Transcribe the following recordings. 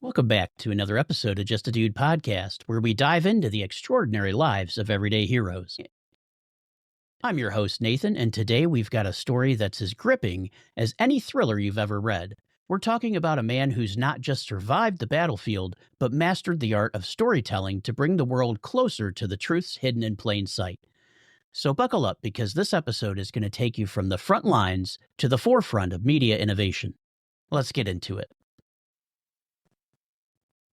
Welcome back to another episode of Just a Dude podcast, where we dive into the extraordinary lives of everyday heroes. I'm your host, Nathan, and today we've got a story that's as gripping as any thriller you've ever read. We're talking about a man who's not just survived the battlefield, but mastered the art of storytelling to bring the world closer to the truths hidden in plain sight. So buckle up, because this episode is going to take you from the front lines to the forefront of media innovation. Let's get into it.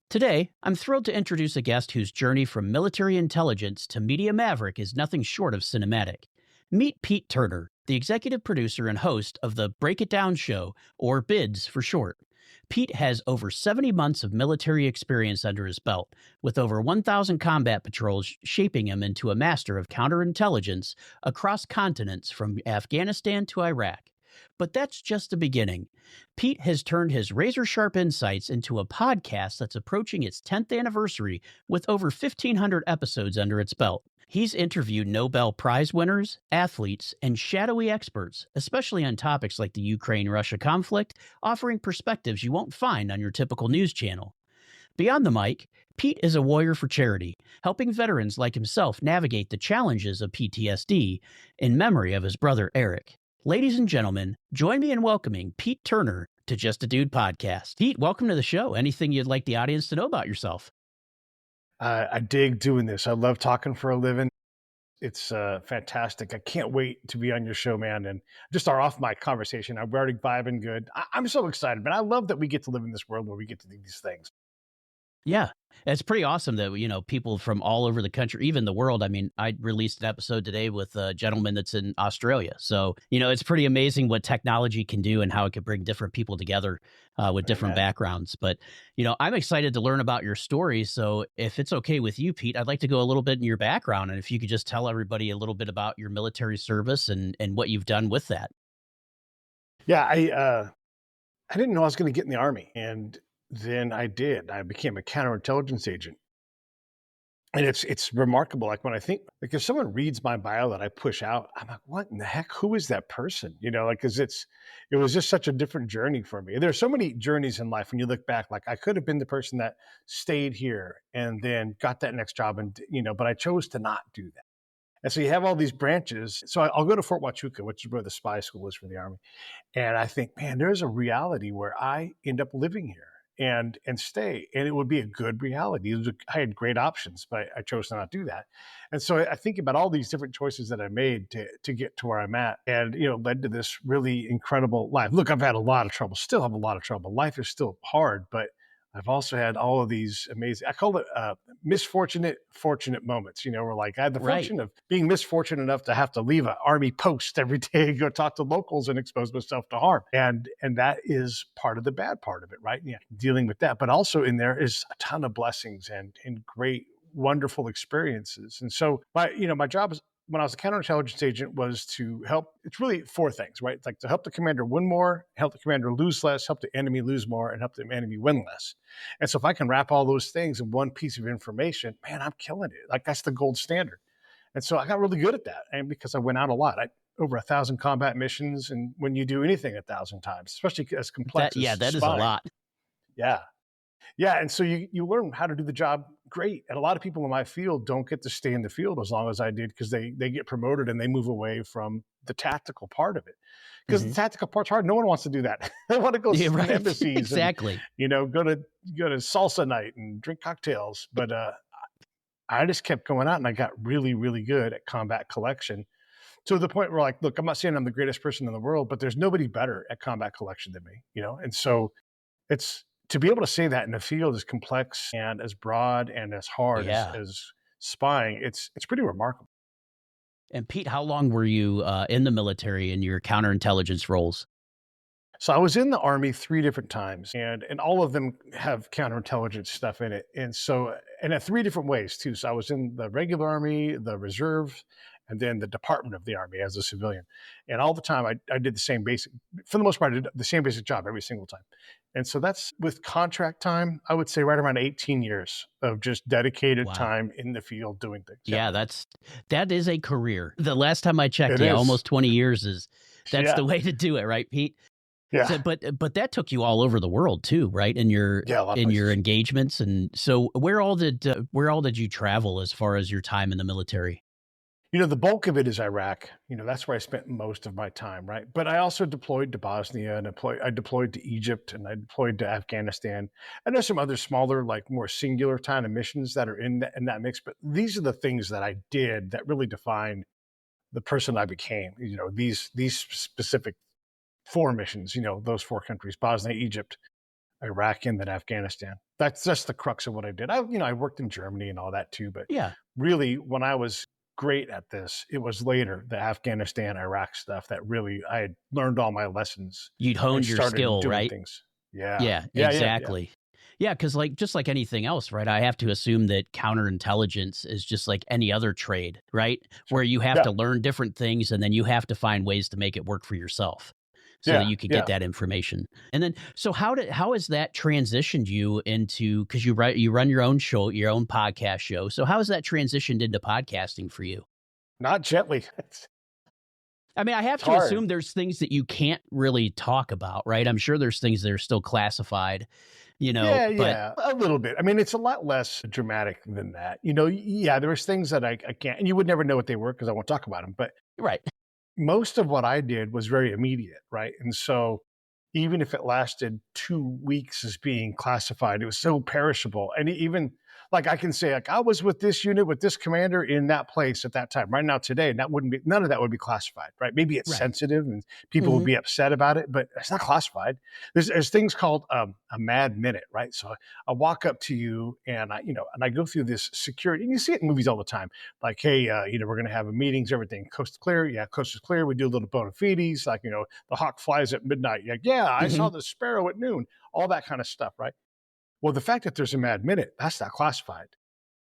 Today, I'm thrilled to introduce a guest whose journey from military intelligence to media maverick is nothing short of cinematic. Meet Pete Turner, the executive producer and host of the Break It Down show, or BIDS for short. Pete has over 70 months of military experience under his belt, with over 1,000 combat patrols shaping him into a master of counterintelligence across continents from Afghanistan to Iraq. But that's just the beginning. Pete has turned his razor-sharp insights into a podcast that's approaching its 10th anniversary with over 1,500 episodes under its belt. He's interviewed Nobel Prize winners, athletes, and shadowy experts, especially on topics like the Ukraine-Russia conflict, offering perspectives you won't find on your typical news channel. Beyond the mic, Pete is a warrior for charity, helping veterans like himself navigate the challenges of PTSD in memory of his brother Eric. Ladies and gentlemen, join me in welcoming Pete Turner to Just a Dude podcast. Pete, welcome to the show. Anything you'd like the audience to know about yourself? I dig doing this. I love talking for a living. It's fantastic. I can't wait to be on your show, man. And just our off mic conversation, I'm already vibing good. I'm so excited, man. I love that we get to live in this world where we get to do these things. Yeah, it's pretty awesome that, people from all over the country, even the world. I mean, I released an episode today with a gentleman that's in Australia. So, it's pretty amazing what technology can do and how it can bring different people together with different backgrounds. But, I'm excited to learn about your story. So if it's okay with you, Pete, I'd like to go a little bit in your background. And if you could just tell everybody a little bit about your military service and what you've done with that. Yeah, I didn't know I was going to get in the Army. And then I did. I became a counterintelligence agent. And it's remarkable. Like when I think, like if someone reads my bio that I push out, I'm like, what in the heck? Who is that person? Because it was just such a different journey for me. There's so many journeys in life when you look back, like I could have been the person that stayed here and then got that next job but I chose to not do that. And so you have all these branches. So I'll go to Fort Huachuca, which is where the spy school is for the Army. And I think, man, there's a reality where I end up living here and stay, and it would be a good reality. I had great options, but I chose to not do that. And so I think about all these different choices that I made to get to where I'm at, and led to this really incredible life. Look, I've had a lot of trouble, still have a lot of trouble. Life is still hard, but I've also had all of these amazing, I call it fortunate moments, where like I had the fortune of being misfortunate enough to have to leave an Army post every day and go talk to locals and expose myself to harm. And that is part of the bad part of it, right? Yeah, dealing with that. But also in there is a ton of blessings and great, wonderful experiences. And so my job is, when I was a counterintelligence agent, was to help. It's really four things, right? It's like to help the commander win more, help the commander lose less, help the enemy lose more, and help the enemy win less. And so if I can wrap all those things in one piece of information, man, I'm killing it. Like that's the gold standard. And so I got really good at that. And because I went out a lot, over 1,000 combat missions. And when you do anything 1,000 times, especially as complex as that spying, is a lot. Yeah. Yeah. And so you learn how to do the job great. And a lot of people in my field don't get to stay in the field as long as I did, because they get promoted and they move away from the tactical part of it. Because the tactical part's hard. No one wants to do that. They want to go to embassies. Exactly. And, go to salsa night and drink cocktails. But I just kept going out, and I got really, really good at combat collection, to the point where, like, look, I'm not saying I'm the greatest person in the world, but there's nobody better at combat collection than me, And so it's, to be able to say that in a field as complex and as broad and as hard as spying, it's pretty remarkable. And Pete, how long were you in the military in your counterintelligence roles? So I was in the Army 3 different times, and all of them have counterintelligence stuff in it. And so, and in 3 different ways too. So I was in the regular Army, the reserve, and then the Department of the Army as a civilian. And all the time I did the same basic, for the most part, I did the same basic job every single time. And so that's, with contract time, I would say right around 18 years of just dedicated time in the field doing things. Yeah, that is a career. The last time I checked, almost 20 years that's the way to do it, right, Pete? Yeah. So, but that took you all over the world too, right? Yeah, a lot of In your places. engagements, and so where all did you travel as far as your time in the military? The bulk of it is Iraq. That's where I spent most of my time, right? But I also deployed to Bosnia and I deployed to Egypt and I deployed to Afghanistan. And there's some other smaller, like more singular kind of missions that are in that mix. But these are the things that I did that really define the person I became. These specific four missions, those four countries, Bosnia, Egypt, Iraq, and then Afghanistan. That's just the crux of what I did. I worked in Germany and all that too, but Yeah, really when I was great at this, it was later the Afghanistan, Iraq stuff that really I had learned all my lessons you'd and honed your started skill, doing right? things. Yeah. Yeah, Yeah, yeah, yeah. exactly. Yeah, because just like anything else, right? I have to assume that counterintelligence is just like any other trade, right? Where Sure. you have Yeah. to learn different things and then you have to find ways to make it work for yourself so that Yeah. you could get Yeah. that information. And then, so how has that transitioned you into, because you run your own show, your own podcast show. So how has that transitioned into podcasting for you? Not gently. It's I mean, I have to hard. assume there's things that you can't really talk about, right? I'm sure there's things that are still classified, Yeah, but yeah, a little bit. I mean, it's a lot less dramatic than that. Yeah, there was things that I can't, and you would never know what they were because I won't talk about them. But right. most of what I did was very immediate, right? And so even if it lasted 2 weeks as being classified, it was so perishable. And even like I can say, like I was with this unit with this commander in that place at that time. Right now, today, and that wouldn't be none of that would be classified, right? Maybe it's Right. sensitive and people would Mhm. be upset about it, but it's not classified. There's things called a mad minute, right? So I walk up to you and I go through this security, and you see it in movies all the time. Like, hey, we're going to have a meetings, everything coast clear. Yeah, coast is clear. We do a little bona fides, like the hawk flies at midnight. Like, yeah, I saw Mhm. the sparrow at noon. All that kind of stuff, right? Well, the fact that there's a mad minute, that's not classified.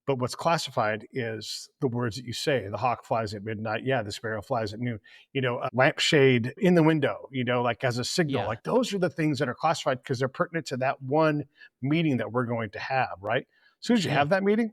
But what's classified is the words that you say. The hawk flies at midnight. Yeah, the sparrow flies at noon. A lampshade in the window, like as a signal. Yeah. Like those are the things that are classified because they're pertinent to that one meeting that we're going to have, right? As soon as you Yeah. have that meeting,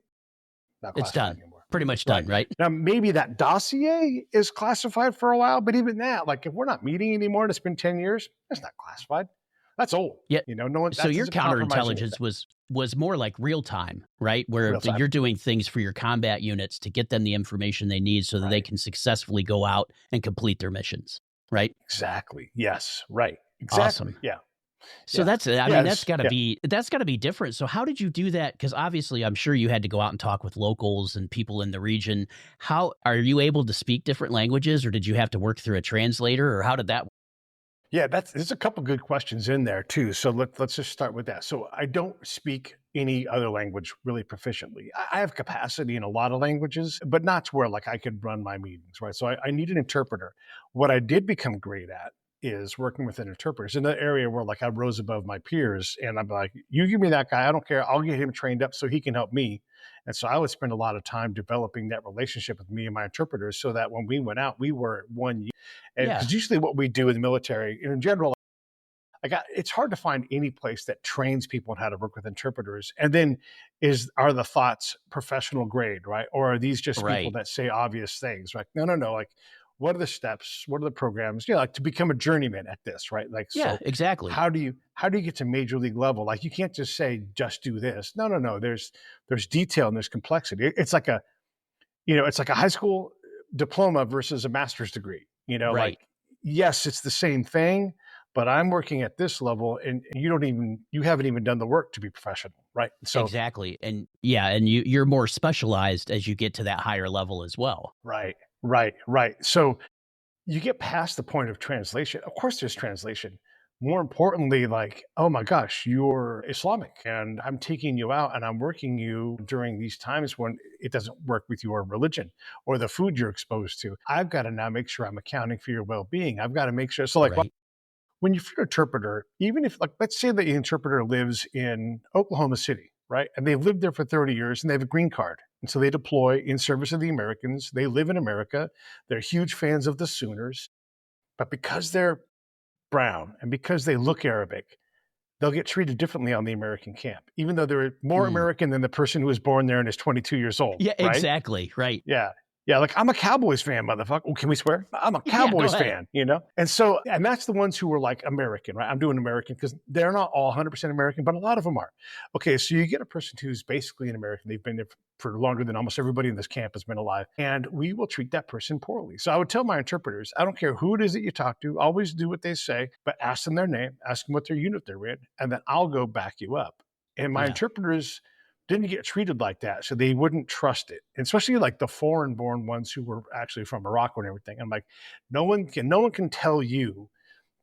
not It's classified done. anymore. Pretty much Right. done, right? Now, maybe that dossier is classified for a while, but even that, like if we're not meeting anymore and it's been 10 years, that's not classified. That's old. Yeah. No one, So that your doesn't compromise counterintelligence anything. was more like real time, right? Where Real time. you're doing things for your combat units to get them the information they need so that they Right. can successfully go out and complete their missions, right? Exactly. Yes. Right. Exactly. Awesome. Yeah. So Yeah. I mean, Yes. Yeah. that's got to be different. So how did you do that? Because obviously, I'm sure you had to go out and talk with locals and people in the region. How are you able to speak different languages, or did you have to work through a translator, or how did that? Yeah, there's a couple good questions in there too. So let's just start with that. So I don't speak any other language really proficiently. I have capacity in a lot of languages, but not to where like I could run my meetings, right? So I need an interpreter. What I did become great at is working with an interpreter. It's another area where like I rose above my peers and I'm like, you give me that guy, I don't care. I'll get him trained up so he can help me. And so I would spend a lot of time developing that relationship with me and my interpreters so that when we went out, we were one. And Yeah. because usually what we do in the military, in general, it's hard to find any place that trains people on how to work with interpreters. And then are the thoughts professional grade, right? Or are these just people Right. that say obvious things? Like, no, no, no. Like, what are the steps? What are the programs? Like to become a journeyman at this, right? Like, Yeah. so Exactly. how do you get to major league level? Like, you can't just say just do this. No, no, no. There's detail and there's complexity. It's like a high school diploma versus a master's degree. Right. Like, yes, it's the same thing, but I'm working at this level and you haven't even done the work to be professional, right? So, Exactly. And yeah, and you're more specialized as you get to that higher level as well. right, right, right. So you get past the point of translation. Of course, there's translation. More importantly, like, oh my gosh, you're Islamic and I'm taking you out and I'm working you during these times when it doesn't work with your religion or the food you're exposed to. I've got to now make sure I'm accounting for your well being. I've got to make sure. So, like, Right. when you're an interpreter, even if, like, let's say that the interpreter lives in Oklahoma City, right? And they've lived there for 30 years and they have a green card. And so they deploy in service of the Americans. They live in America. They're huge fans of the Sooners. But because they're brown and because they look Arabic, they'll get treated differently on the American camp, even though they're more Mm. American than the person who was born there and is 22 years old, Yeah, right? exactly. Right. Yeah. Yeah, like, I'm a Cowboys fan, motherfucker. Oh, can we swear? I'm a Yeah, go Cowboys ahead. fan, you know? And so, and that's the ones who were like American, right? I'm doing American because they're not all 100% American, but a lot of them are. Okay, so you get a person who's basically an American. They've been there for longer than almost everybody in this camp has been alive. And we will treat that person poorly. So I would tell my interpreters, I don't care who it is that you talk to, always do what they say, but ask them their name, ask them what their unit they're in, and then I'll go back you up. And my Yeah. interpreters didn't get treated like that, so they wouldn't trust it. And especially like the foreign-born ones who were actually from Morocco and everything. I'm like, no one can tell you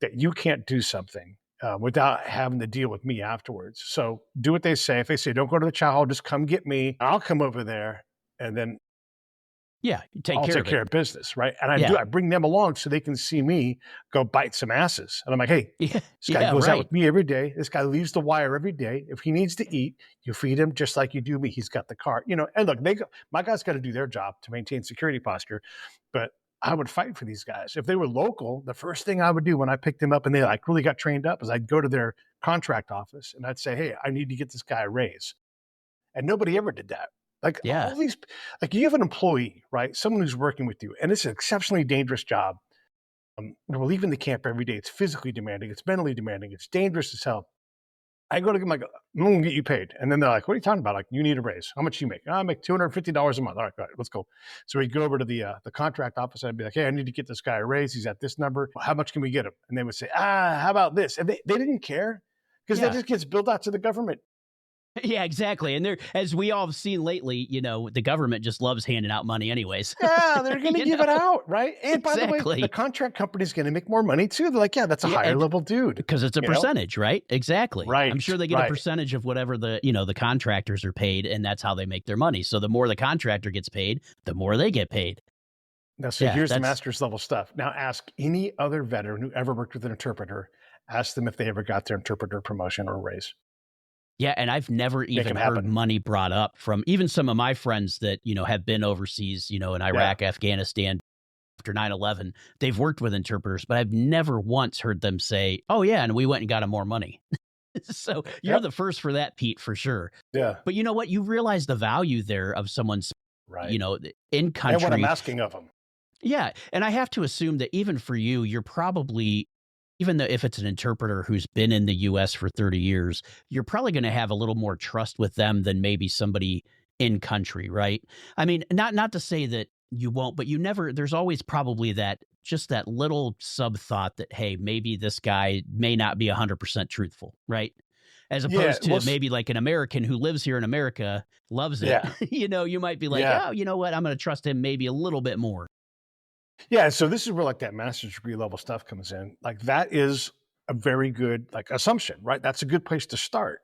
that you can't do something without having to deal with me afterwards. So do what they say. If they say don't go to the chow hall, just come get me. I'll come over there, and then Yeah, you take I'll care take of care it. of business, right? And Yeah. I bring them along so they can see me go bite some asses. And I'm like, hey, Yeah, this guy yeah, goes out right. with me every day. This guy leaves the wire every day. If he needs to eat, you feed him just like you do me. He's got the car, you know. And look, my guys got to do their job to maintain security posture, but I would fight for these guys. If they were local, the first thing I would do when I picked them up and they like really got trained up is I'd go to their contract office and I'd say, hey, I need to get this guy a raise. And nobody ever did that. Like Yeah. all these, like you have an employee, right? Someone who's working with you, and it's an exceptionally dangerous job. We're leaving the camp every day. It's physically demanding. It's mentally demanding. It's dangerous as hell. I go to them, like, I'm going to get you paid. And then they're like, what are you talking about? Like, you need a raise. How much you make? I make $250 a month. All right, let's go. So we go over to the contract office. And I'd be like, hey, I need to get this guy a raise. He's at this number. How much can we get him? And they would say, how about this? And they didn't care because that Yeah. just gets billed out to the government. Yeah, exactly. And as we all have seen lately, the government just loves handing out money anyways. Yeah, they're going to give it out, right? And by the way, Exactly. the contract company's going to make more money too. They're like, yeah, that's a Yeah, higher level dude. because it's a you know? percentage, right? Exactly. Right, I'm sure they get a right. percentage of whatever the contractors are paid, and that's how they make their money. So the more the contractor gets paid, the more they get paid. Now, so Yeah, here's the that's- master's level stuff. Now ask any other veteran who ever worked with an interpreter, ask them if they ever got their interpreter promotion or raise. Yeah, and I've never even 'em heard happen. money brought up from even some of my friends that, have been overseas, in Iraq, Afghanistan, after 9/11. They've worked with interpreters, but I've never once heard them say, oh, yeah, and we went and got them more money. So you're Yep. the first for that, Pete, for sure. Yeah, But you know what? You realize the value there of someone's, right. in And country. what I'm asking of them. Yeah. And I have to assume that even for you, you're probably, even though if it's an interpreter who's been in the US for 30 years, you're probably going to have a little more trust with them than maybe somebody in country, right? I mean, not to say that you won't, but there's always probably just that little sub thought that, hey, maybe this guy may not be 100% truthful, right? As opposed to maybe like an American who lives here in America, loves it. Yeah. You might be like, oh, you know what? I'm going to trust him maybe a little bit more. Yeah, so this is where like that master's degree level stuff comes in. Like that is a very good like assumption, right? That's a good place to start.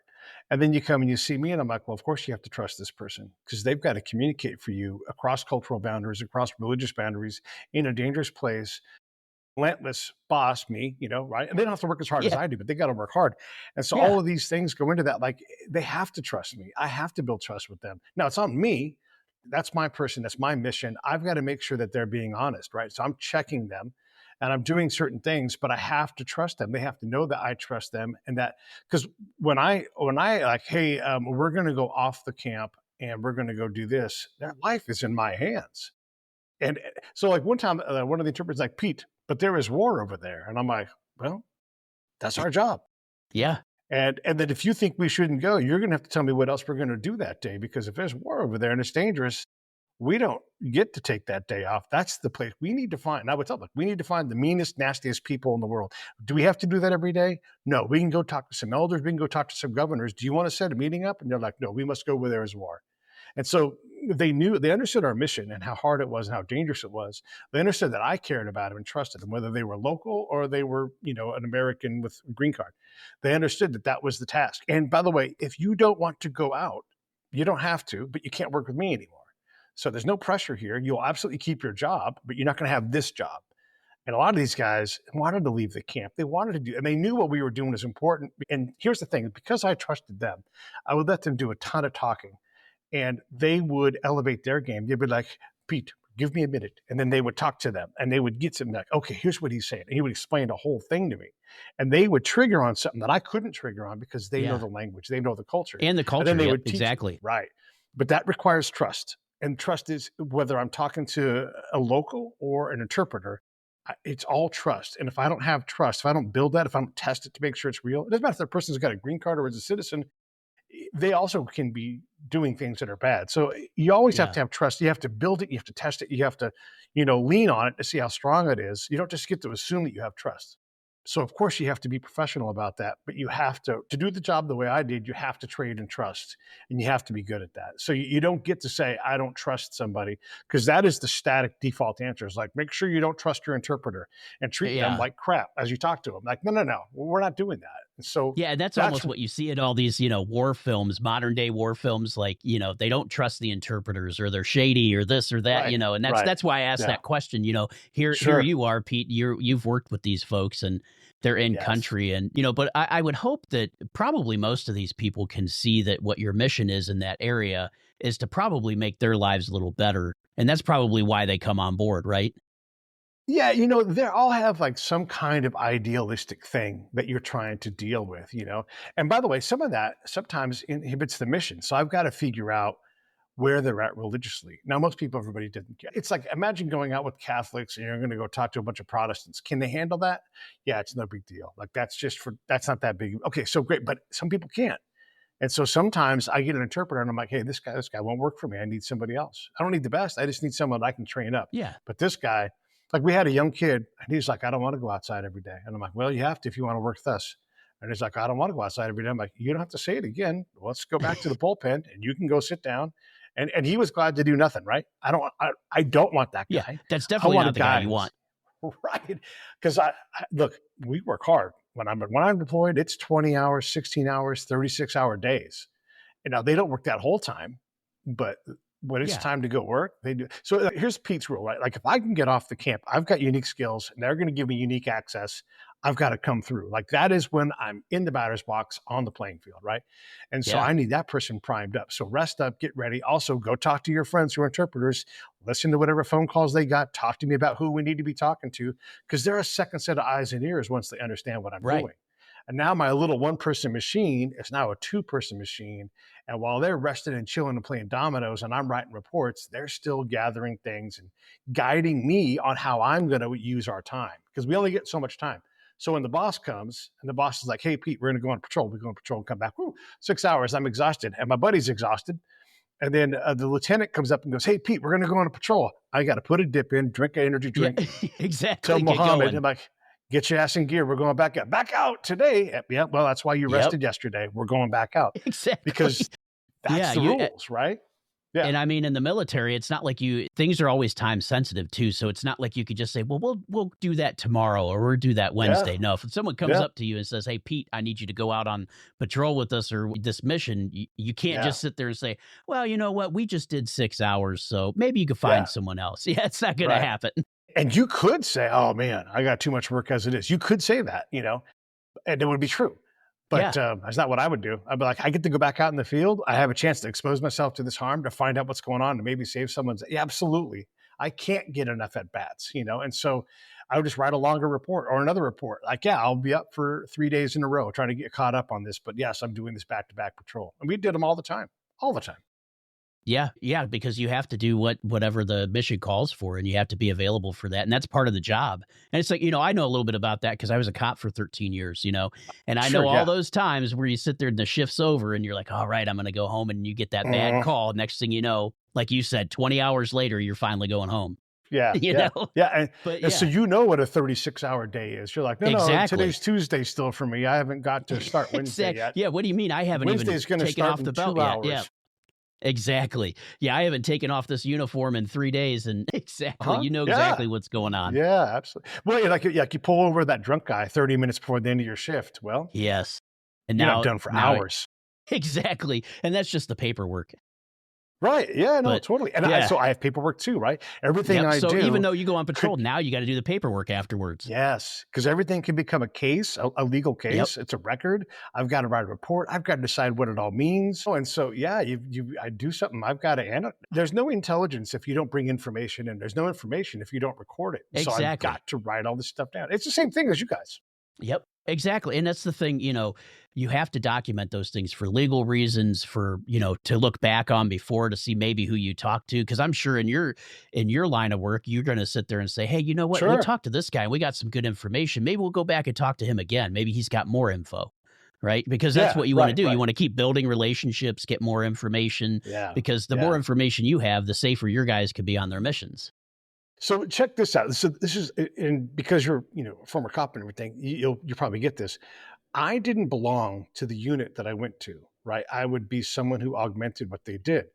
And then you come and you see me and I'm like, well, of course you have to trust this person because they've got to communicate for you across cultural boundaries, across religious boundaries in a dangerous place. Relentless boss, me, right? And they don't have to work as hard as I do, but they got to work hard. And so all of these things go into that. Like they have to trust me. I have to build trust with them. Now it's on me. That's my person. That's my mission. I've got to make sure that they're being honest, right? So I'm checking them and I'm doing certain things, but I have to trust them. They have to know that I trust them. And that, because when I like, hey, we're going to go off the camp and we're going to go do this, their life is in my hands. And so like one time, one of the interpreters like, Pete, but there is war over there. And I'm like, well, that's our job. Yeah. And then if you think we shouldn't go, you're going to have to tell me what else we're going to do that day. Because if there's war over there and it's dangerous, we don't get to take that day off. That's the place we need to find. And I would tell them, we need to find the meanest, nastiest people in the world. Do we have to do that every day? No, we can go talk to some elders. We can go talk to some governors. Do you want to set a meeting up? And they're like, no, we must go where there is war. And so they understood our mission and how hard it was and how dangerous it was. They understood that I cared about them and trusted them, whether they were local or they were, an American with a green card. They understood that that was the task. And by the way, if you don't want to go out, you don't have to, but you can't work with me anymore. So there's no pressure here. You'll absolutely keep your job, but you're not going to have this job. And a lot of these guys wanted to leave the camp. They wanted to do, and they knew what we were doing was important. And here's the thing, because I trusted them, I would let them do a ton of talking. And they would elevate their game. They'd be like, Pete, give me a minute. And then they would talk to them and they would get something like, okay, here's what he's saying. And he would explain the whole thing to me. And they would trigger on something that I couldn't trigger on because they know the language, they know the culture. And the culture, and then they would teach exactly. me. Right. But that requires trust. And trust is whether I'm talking to a local or an interpreter, it's all trust. And if I don't have trust, if I don't build that, if I don't test it to make sure it's real, it doesn't matter if that person's got a green card or is a citizen, they also can be doing things that are bad. So you always have Yeah. to have trust. You have to build it. You have to test it. You have to, lean on it to see how strong it is. You don't just get to assume that you have trust. So of course you have to be professional about that, but you have to do the job the way I did. You have to trade in trust, and you have to be good at that. So you don't get to say, I don't trust somebody, because that is the static default answer. Is like, make sure you don't trust your interpreter and treat them Yeah. like crap as you talk to them. Like, no, we're not doing that. And so Yeah, and that's almost what you see in all these, war films, modern day war films. Like, they don't trust the interpreters, or they're shady, or this or that, Right, and right. that's why I asked Yeah. that question. Here Sure. you are, Pete. You've worked with these folks, and they're in Yes. country, and but I would hope that probably most of these people can see that what your mission is in that area is to probably make their lives a little better, and that's probably why they come on board, right? Yeah, they all have like some kind of idealistic thing that you're trying to deal with. And by the way, some of that sometimes inhibits the mission. So I've got to figure out where they're at religiously. Now, most people, everybody didn't get. It's like, imagine going out with Catholics and you're going to go talk to a bunch of Protestants. Can they handle that? Yeah, it's no big deal. Like that's not that big. Okay, so great, but some people can't. And so sometimes I get an interpreter and I'm like, hey, this guy won't work for me. I need somebody else. I don't need the best. I just need someone that I can train up. Yeah. But this guy, like, we had a young kid and he's like, I don't want to go outside every day. And I'm like, well, you have to if you want to work with us. And he's like, I don't want to go outside every day. I'm like, you don't have to say it again. Let's go back to the bullpen and you can go sit down. And he was glad to do nothing, right? I don't want that guy. Yeah, that's definitely not the guy you want. Right. Because I look, we work hard. When I'm deployed, it's 20 hours, 16 hours, 36-hour days. And now they don't work that whole time, but when it's time to go work, they do. So here's Pete's rule, right? Like, if I can get off the camp, I've got unique skills and they're going to give me unique access. I've got to come through. Like, that is when I'm in the batter's box on the playing field, right? And so I need that person primed up. So rest up, get ready. Also, go talk to your friends who are interpreters. Listen to whatever phone calls they got. Talk to me about who we need to be talking to, because they're a second set of eyes and ears once they understand what I'm doing. And now my little one-person machine is now a two-person machine. And while they're resting and chilling and playing dominoes and I'm writing reports, they're still gathering things and guiding me on how I'm going to use our time, because we only get so much time. So when the boss comes and the boss is like, hey, Pete, we're going to go on patrol. We go on patrol and come back. Woo, 6 hours. I'm exhausted. And my buddy's exhausted. And then the lieutenant comes up and goes, hey, Pete, we're going to go on a patrol. I got to put a dip in, drink an energy drink. Yeah, exactly. Tell Muhammad, I'm like, get your ass in gear. We're going back out. Back out today. Yeah, well, that's why you rested yesterday. We're going back out. Exactly. Because that's the rules, right? Yeah. And I mean, in the military, it's not like things are always time sensitive too. So it's not like you could just say, well, we'll do that tomorrow or we'll do that Wednesday. No, if someone comes up to you and says, hey, Pete, I need you to go out on patrol with us or this mission, you can't just sit there and say, well, you know what? We just did 6 hours. So maybe you could find someone else. Yeah, it's not going to happen. And you could say, oh man, I got too much work as it is. You could say that, and it would be true. But that's not what I would do. I'd be like, I get to go back out in the field. I have a chance to expose myself to this harm, to find out what's going on, and maybe save someone's. Yeah, absolutely. I can't get enough at bats, and so I would just write a longer report or another report. Like, I'll be up for 3 days in a row trying to get caught up on this. But yes, I'm doing this back-to-back patrol. And we did them all the time. Yeah, because you have to do whatever the mission calls for, and you have to be available for that, and that's part of the job. And it's like, I know a little bit about that because I was a cop for 13 years, and I know all those times where you sit there and the shift's over, and you're like, all right, I'm going to go home, and you get that bad call. Next thing you know, like you said, 20 hours later, you're finally going home. Yeah, Yeah, and so what a 36-hour day is. You're like, no, today's Tuesday still for me. I haven't got to start Wednesday yet. Yeah, what do you mean? I haven't Wednesday's even taken off the belt yet. Yeah. Exactly. Yeah, I haven't taken off this uniform in 3 days, and exactly, exactly what's going on. Yeah, absolutely. Well, like you pull over that drunk guy 30 minutes before the end of your shift. Well, yes, and you're now not done for hours. Exactly, and that's just the paperwork. Right. Yeah, no, totally. And so I have paperwork too, right? Everything I do. So even though you go on patrol, now you got to do the paperwork afterwards. Yes, because everything can become a case, a legal case. It's a record. I've got to write a report. I've got to decide what it all means. And so, I do something. I've got to there's no intelligence if you don't bring information in. There's no information if you don't record it. Exactly. So I've got to write all this stuff down. It's the same thing as you guys. Yep. Exactly. And that's the thing, you have to document those things for legal reasons, for, to look back on before to see maybe who you talked to. Cause I'm sure in your line of work, you're going to sit there and say, hey, you know what? We Sure. talked to this guy and we got some good information. Maybe we'll go back and talk to him again. Maybe he's got more info. Right. Because that's Yeah. what you want to Right. do. You Right. want to keep building relationships, get more information, Yeah. because the more Yeah. information you have, the safer your guys could be on their missions. So check this out. So this is, and because you're, a former cop and everything, you probably get this. I didn't belong to the unit that I went to, right? I would be someone who augmented what they did.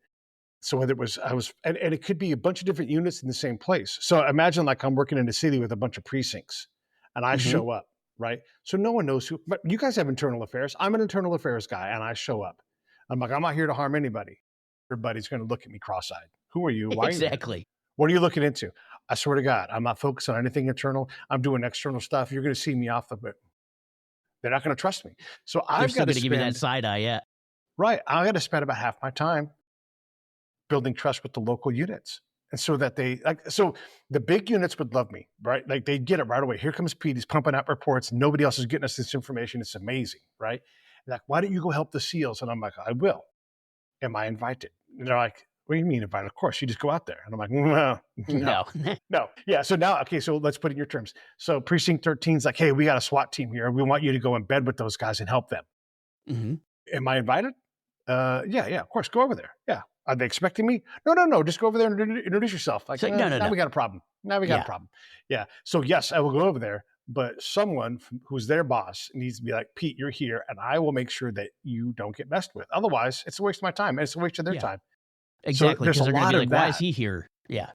So whether it was, and it could be a bunch of different units in the same place. So imagine like I'm working in a city with a bunch of precincts and I Hmm. show up, right? So no one knows who, but you guys have internal affairs. I'm an internal affairs guy and I show up. I'm like, I'm not here to harm anybody. Everybody's going to look at me cross-eyed. Who are you? Why are you here? Exactly. What are you looking into? I swear to God, I'm not focused on anything internal. I'm doing external stuff. You're going to see me off the bit. They're not going to trust me. So They're I've still got to going to give you that spend, side eye. Yeah. right, I got to spend about half my time building trust with the local units. And so that so the big units would love me, right? Like they get it right away. Here comes Pete. He's pumping out reports. Nobody else is getting us this information. It's amazing, right? Like, why don't you go help the SEALs? And I'm like, I will. Am I invited? And they're like, what do you mean invited? Of course, you just go out there. And I'm like, no, no, No. no. Yeah. So now, okay, so let's put it in your terms. So Precinct 13's like, hey, we got a SWAT team here. We want you to go in bed with those guys and help them. Hmm. Am I invited? Yeah, of course. Go over there. Yeah. Are they expecting me? No, no, no. Just go over there and introduce yourself. Like, So no, no, now no. we got a problem. Now we got a Yeah. problem. Yeah. So yes, I will go over there, but someone who's their boss needs to be like, Pete, you're here, and I will make sure that you don't get messed with. Otherwise, it's a waste of my time and it's a waste of their Yeah. time. So Exactly. there's Because a they're going to lot be of like, why is that. he here? Yeah.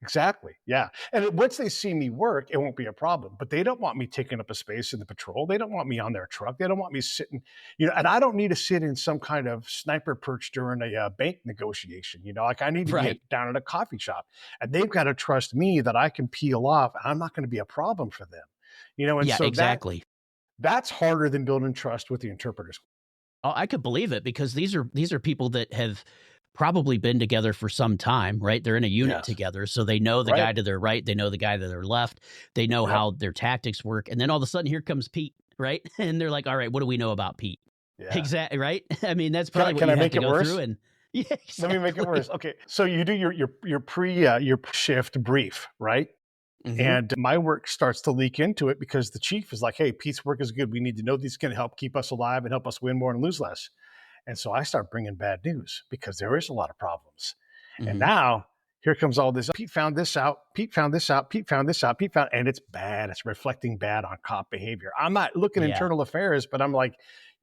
Exactly. Yeah. And once they see me work, it won't be a problem. But they don't want me taking up a space in the patrol. They don't want me on their truck. They don't want me sitting, and I don't need to sit in some kind of sniper perch during a bank negotiation. Like I need to Right. be down at a coffee shop and they've got to trust me that I can peel off and I'm not going to be a problem for them. And Yeah, so exactly. that's harder than building trust with the interpreters. Oh, I could believe it, because these are people that have probably been together for some time, right? They're in a unit Yes. together, so they know the Right. guy to their right, they know the guy to their left, they know Yep. how their tactics work, and then all of a sudden, here comes Pete, right? And they're like, "All right, what do we know about Pete?" Yeah. Exactly, right? I mean, that's probably what Can you I have make to it go worse? through, and yeah, Let me make it exactly. worse. Okay. So you do your shift brief, right? Mhm. And my work starts to leak into it because the chief is like, hey, Pete's work is good. We need to know these can help keep us alive and help us win more and lose less. And so I start bringing bad news because there is a lot of problems. And Mhm. now here comes all this. Pete found this out. Pete found this out. Pete found this out. And it's bad. It's reflecting bad on cop behavior. I'm not looking Yeah. internal affairs, but I'm like,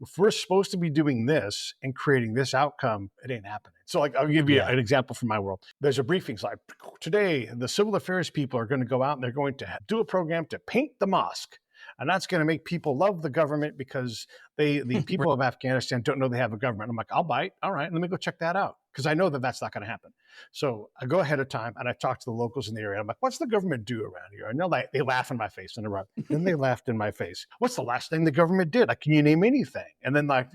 if we're supposed to be doing this and creating this outcome, it ain't happening. So, like, I'll give you Yeah. an example from my world. There's a briefing slide. Today, the civil affairs people are going to go out and they're going to do a program to paint the mosque. And that's going to make people love the government because the people of Afghanistan don't know they have a government. I'm like, I'll bite. All right, let me go check that out because I know that that's not going to happen. So I go ahead of time and I talk to the locals in the area. I'm like, what's the government do around here? And they laugh in my face and then they laughed in my face. What's the last thing the government did? Like, can you name anything? And then like,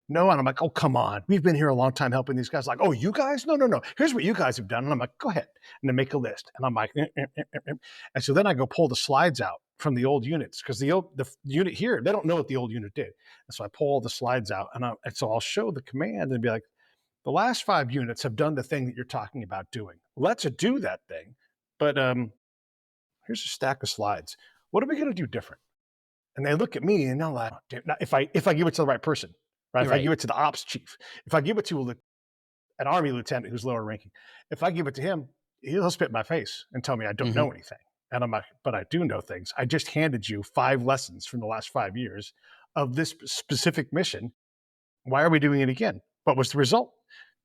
no. And I'm like, oh, come on. We've been here a long time helping these guys. Like, oh, you guys? No, no, no. Here's what you guys have done. And I'm like, go ahead. And then make a list. And I'm like, And so then I go pull the slides out from the old units because the unit here, they don't know what the old unit did. And so I pull all the slides out and so I'll show the command and be like, the last 5 units have done the thing that you're talking about doing. Let's do that thing. But here's a stack of slides. What are we going to do different? And they look at me and they're like, now, if I give it to the right person, right? If I Right. give it to the ops chief, if I give it to an army lieutenant who's lower ranking, if I give it to him, he'll spit in my face and tell me I don't Mhm. know anything. And I'm like, but I do know things. I just handed you 5 lessons from the last 5 years of this specific mission. Why are we doing it again? What was the result?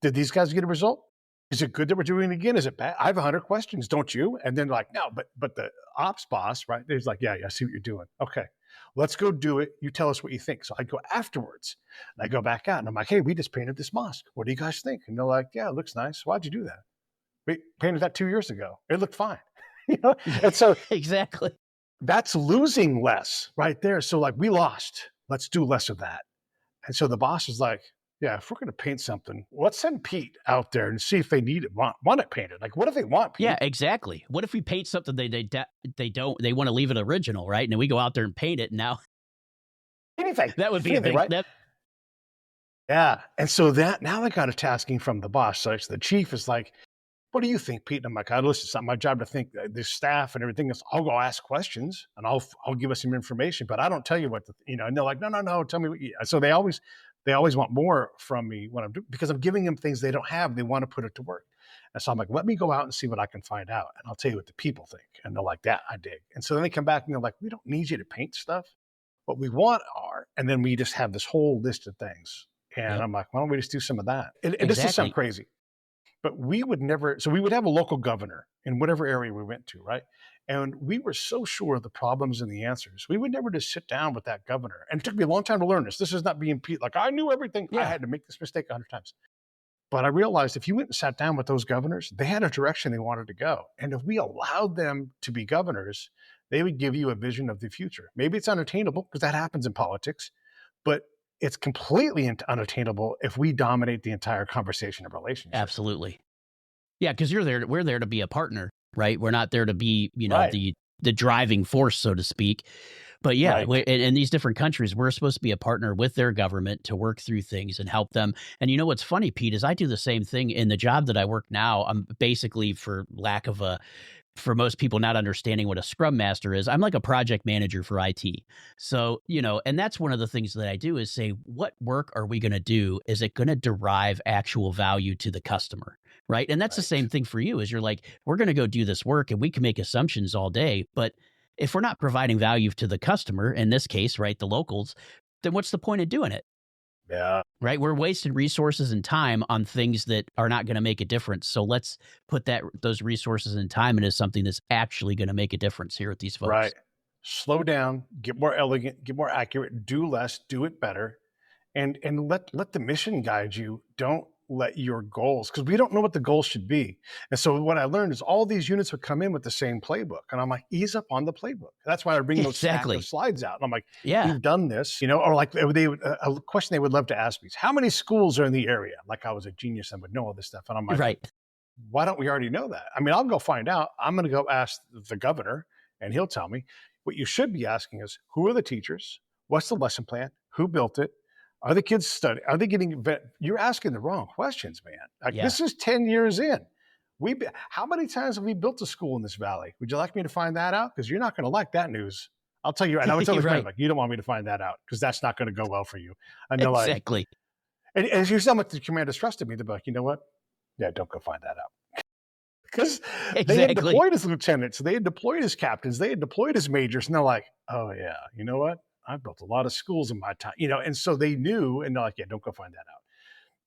Did these guys get a result? Is it good that we're doing it again? Is it bad? I have 100 questions, don't you? And then like, no, but the ops boss, right? He's like, yeah, I see what you're doing. Okay, let's go do it. You tell us what you think. So I go afterwards and I go back out and I'm like, hey, we just painted this mosque. What do you guys think? And they're like, yeah, it looks nice. Why'd you do that? We painted that 2 years ago. It looked fine. And so Exactly. that's losing less right there. So like we lost. Let's do less of that. And so the boss is like, Yeah, if we're going to paint something, let's send Pete out there and see if they need it, want it painted. Like, what if they want Yeah, Pete? exactly. What if we paint something they don't they want to leave it original, right? And then we go out there and paint it. Now Anything, that would be a anything, big right? that Yeah. And so that now I got a tasking from the boss. So the chief is like, what do you think, Pete? And I'm like, listen, it's not my job to think. The staff and everything is, I'll go ask questions and I'll give us some information, but I don't tell you what and they're like, no, no, no, tell me what you. So they always want more from me when I'm doing, because I'm giving them things they don't have. They want to put it to work. And so I'm like, let me go out and see what I can find out. And I'll tell you what the people think. And they're like, that I dig. And so then they come back and they're like, we don't need you to paint stuff. What we want are, and then we just have this whole list of things. And Yep, I'm like, why don't we just do some of that? And this is sound exactly. crazy, but we would never, so we would have a local governor in whatever area we went to, right? And we were so sure of the problems and the answers. We would never just sit down with that governor. And it took me a long time to learn this. This is not being Pete, like I knew everything. I Yeah, had to make this mistake 100 times. But I realized if you went and sat down with those governors, they had a direction they wanted to go. And if we allowed them to be governors, they would give you a vision of the future. Maybe it's unattainable because that happens in politics, but it's completely unattainable if we dominate the entire conversation of relationships. absolutely. Yeah, because we're there to be a partner, right? We're not there to be, Right, the driving force, so to speak. But yeah, right. in these different countries, we're supposed to be a partner with their government to work through things and help them. And you know what's funny, Pete, is I do the same thing in the job that I work now. I'm basically, for most people not understanding what a scrum master is, I'm like a project manager for IT. So, and that's one of the things that I do is say, what work are we going to do? Is it going to derive actual value to the customer? Right. And that's the Right. same thing for you is you're like, we're going to go do this work and we can make assumptions all day. But if we're not providing value to the customer, in this case, right, the locals, then what's the point of doing it? Yeah. Right? We're wasting resources and time on things that are not going to make a difference. So let's put those resources and time into something that's actually going to make a difference here with these Right. folks. Slow down, get more elegant, get more accurate, do less, do it better, and let the mission guide you. Don't let your goals, because we don't know what the goals should be. And so what I learned is all these units would come in with the same playbook. And I'm like, ease up on the playbook. That's why I bring those stack of Exactly. slides out. And I'm like, Yeah. we've done this, or like a question they would love to ask me is, how many schools are in the area? Like I was a genius and would know all this stuff. And I'm like, Right. why don't we already know that? I mean, I'll go find out. I'm going to go ask the governor and he'll tell me. What you should be asking is, who are the teachers? What's the lesson plan? Who built it? Are the kids studying? Are they getting You're asking the wrong questions, man. Like Yeah. this is 10 years in. How many times have we built a school in this valley? Would you like me to find that out? Because you're not going to like that news. I'll tell you, and I would tell the commander, Right. like, you don't want me to find that out because that's not going to go well for you. And they're like, Exactly. and as you sound like the commanders trusted me, they're like, you know what? Yeah, don't go find that out. Because they had Exactly. deployed as lieutenants, they had deployed as captains, they had deployed as majors, and they're like, "Oh yeah, you know what? I built a lot of schools in my time, and so they knew, and they're like, "Yeah, don't go find that out."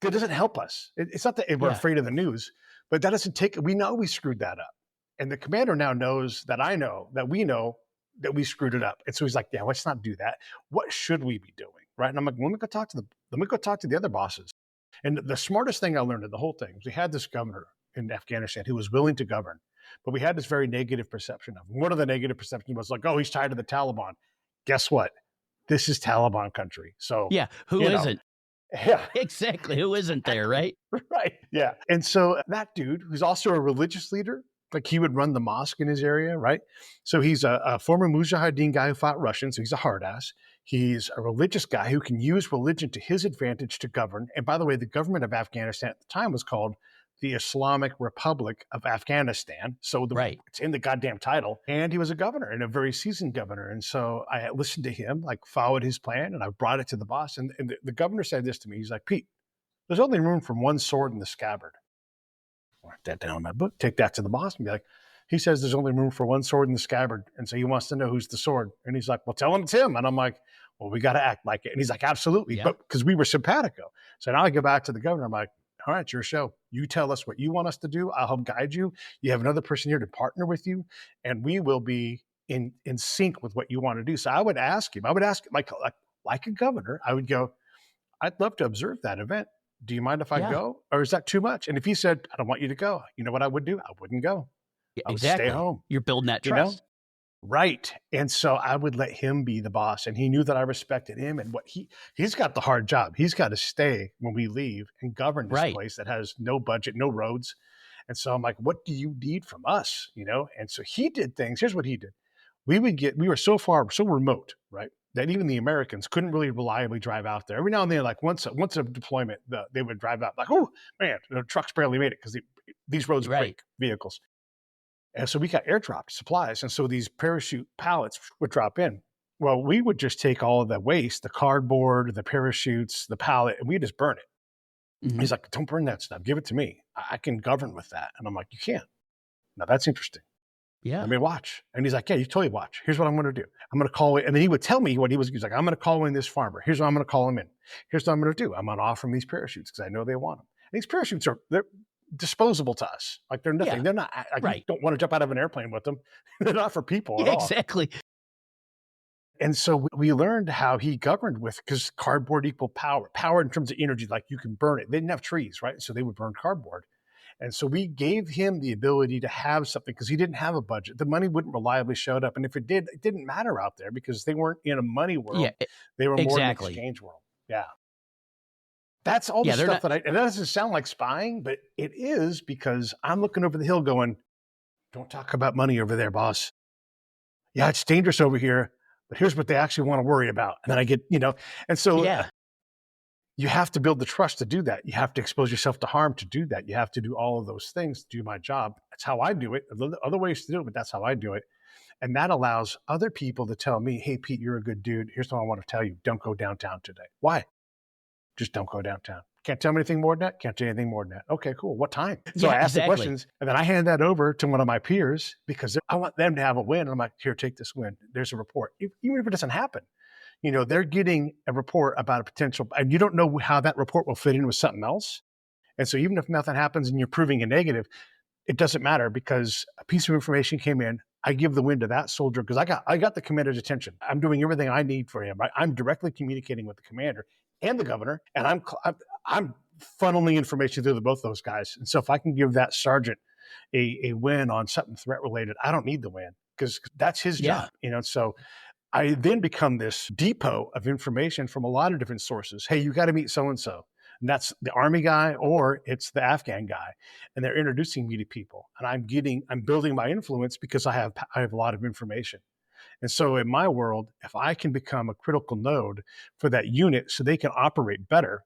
That doesn't help us. It's not that we're Yeah. afraid of the news, but that doesn't take. We know we screwed that up, and the commander now knows that I know that we know that we screwed it up, and so he's like, "Yeah, let's not do that. What should we be doing?" Right? And I'm like, let me go talk to the other bosses." And the smartest thing I learned in the whole thing was we had this governor in Afghanistan who was willing to govern, but we had this very negative perception of him. One of the negative perceptions was like, oh, he's tied to the Taliban. Guess what? This is Taliban country. So, Yeah. Who you know, isn't? yeah, Exactly. Who isn't there, right? right. Yeah. And so that dude, who's also a religious leader, like he would run the mosque in his area, right? So he's a former Mujahideen guy who fought Russians. So he's a hard ass. He's a religious guy who can use religion to his advantage to govern. And by the way, the government of Afghanistan at the time was called the Islamic Republic of Afghanistan. So Right. it's in the goddamn title. And he was a governor and a very seasoned governor. And so I listened to him, like followed his plan, and I brought it to the boss. And the governor said this to me. He's like, Pete, there's only room for one sword in the scabbard. Write that down in my book, take that to the boss and be like, he says there's only room for one sword in the scabbard. And so he wants to know who's the sword. And he's like, well, tell him it's him. And I'm like, well, we got to act like it. And he's like, absolutely. Yeah. But because we were simpatico. So now I go back to the governor. I'm like, all right, it's your show. You tell us what you want us to do. I'll help guide you. You have another person here to partner with you. And we will be in sync with what you want to do. So I would ask him, like a governor, I would go, I'd love to observe that event. Do you mind if I Yeah. go? Or is that too much? And if he said, I don't want you to go, you know what I would do? I wouldn't go. Yeah, I would stay exactly. home, You're building that you know? trust. Right. And so I would let him be the boss, and he knew that I respected him and what he's got the hard job. He's got to stay when we leave and govern this Right. place that has no budget, no roads. And so I'm like, what do you need from us? And so he did things. Here's what he did. We were so remote, right? That even the Americans couldn't really reliably drive out there. Every now and then, like once a deployment, they would drive out like, oh man, the trucks barely made it because these roads Right. break vehicles. And so we got airdropped supplies. And so these parachute pallets would drop in. Well, we would just take all of the waste, the cardboard, the parachutes, the pallet, and we just burn it. Mhm. He's like, don't burn that stuff. Give it to me. I can govern with that. And I'm like, you can't. Now that's interesting. Yeah. Let me watch. And he's like, yeah, you totally watch. Here's what I'm going to do. I'm going to call it. And then he would tell me what he was like, I'm going to call in this farmer. Here's what I'm going to call him in. Here's what I'm going to do. I'm going to offer him these parachutes because I know they want them. And these parachutes they're disposable to us. Like they're nothing. Yeah. They're not, Right. you don't want to jump out of an airplane with them. They're not for people at Yeah, all. exactly. And so we learned how he governed with, because cardboard equal power in terms of energy, like you can burn it. They didn't have trees, right? So they would burn cardboard. And so we gave him the ability to have something because he didn't have a budget. The money wouldn't reliably show up. And if it did, it didn't matter out there because they weren't in a money world. Yeah, they were more in an exactly. exchange world. Yeah. That's all the stuff that it doesn't sound like spying, but it is, because I'm looking over the hill going, don't talk about money over there, boss. Yeah, it's dangerous over here, but here's what they actually want to worry about. And then I get, and so you have to build the trust to do that. You have to expose yourself to harm to do that. You have to do all of those things to do my job. That's how I do it. There's other ways to do it, but that's how I do it. And that allows other people to tell me, hey, Pete, you're a good dude. Here's what I want to tell you. Don't go downtown today. Why? Just don't go downtown. Can't tell me anything more than that? Can't tell you anything more than that. Okay, cool. What time? So I ask the questions, and then I hand that over to one of my peers because I want them to have a win. And I'm like, here, take this win. There's a report. Even if it doesn't happen, they're getting a report about a potential, and you don't know how that report will fit in with something else. And so even if nothing happens and you're proving a negative, it doesn't matter because a piece of information came in. I give the win to that soldier because I got the commander's attention. I'm doing everything I need for him. Right? I'm directly communicating with the commander and the governor, and I'm funneling information through both those guys. And so if I can give that sergeant a win on something threat related, I don't need the win because that's his job. So I then become this depot of information from a lot of different sources. Hey, you got to meet so-and-so. And that's the Army guy or it's the Afghan guy. And they're introducing me to people. And I'm building my influence because I have a lot of information. And so in my world, if I can become a critical node for that unit so they can operate better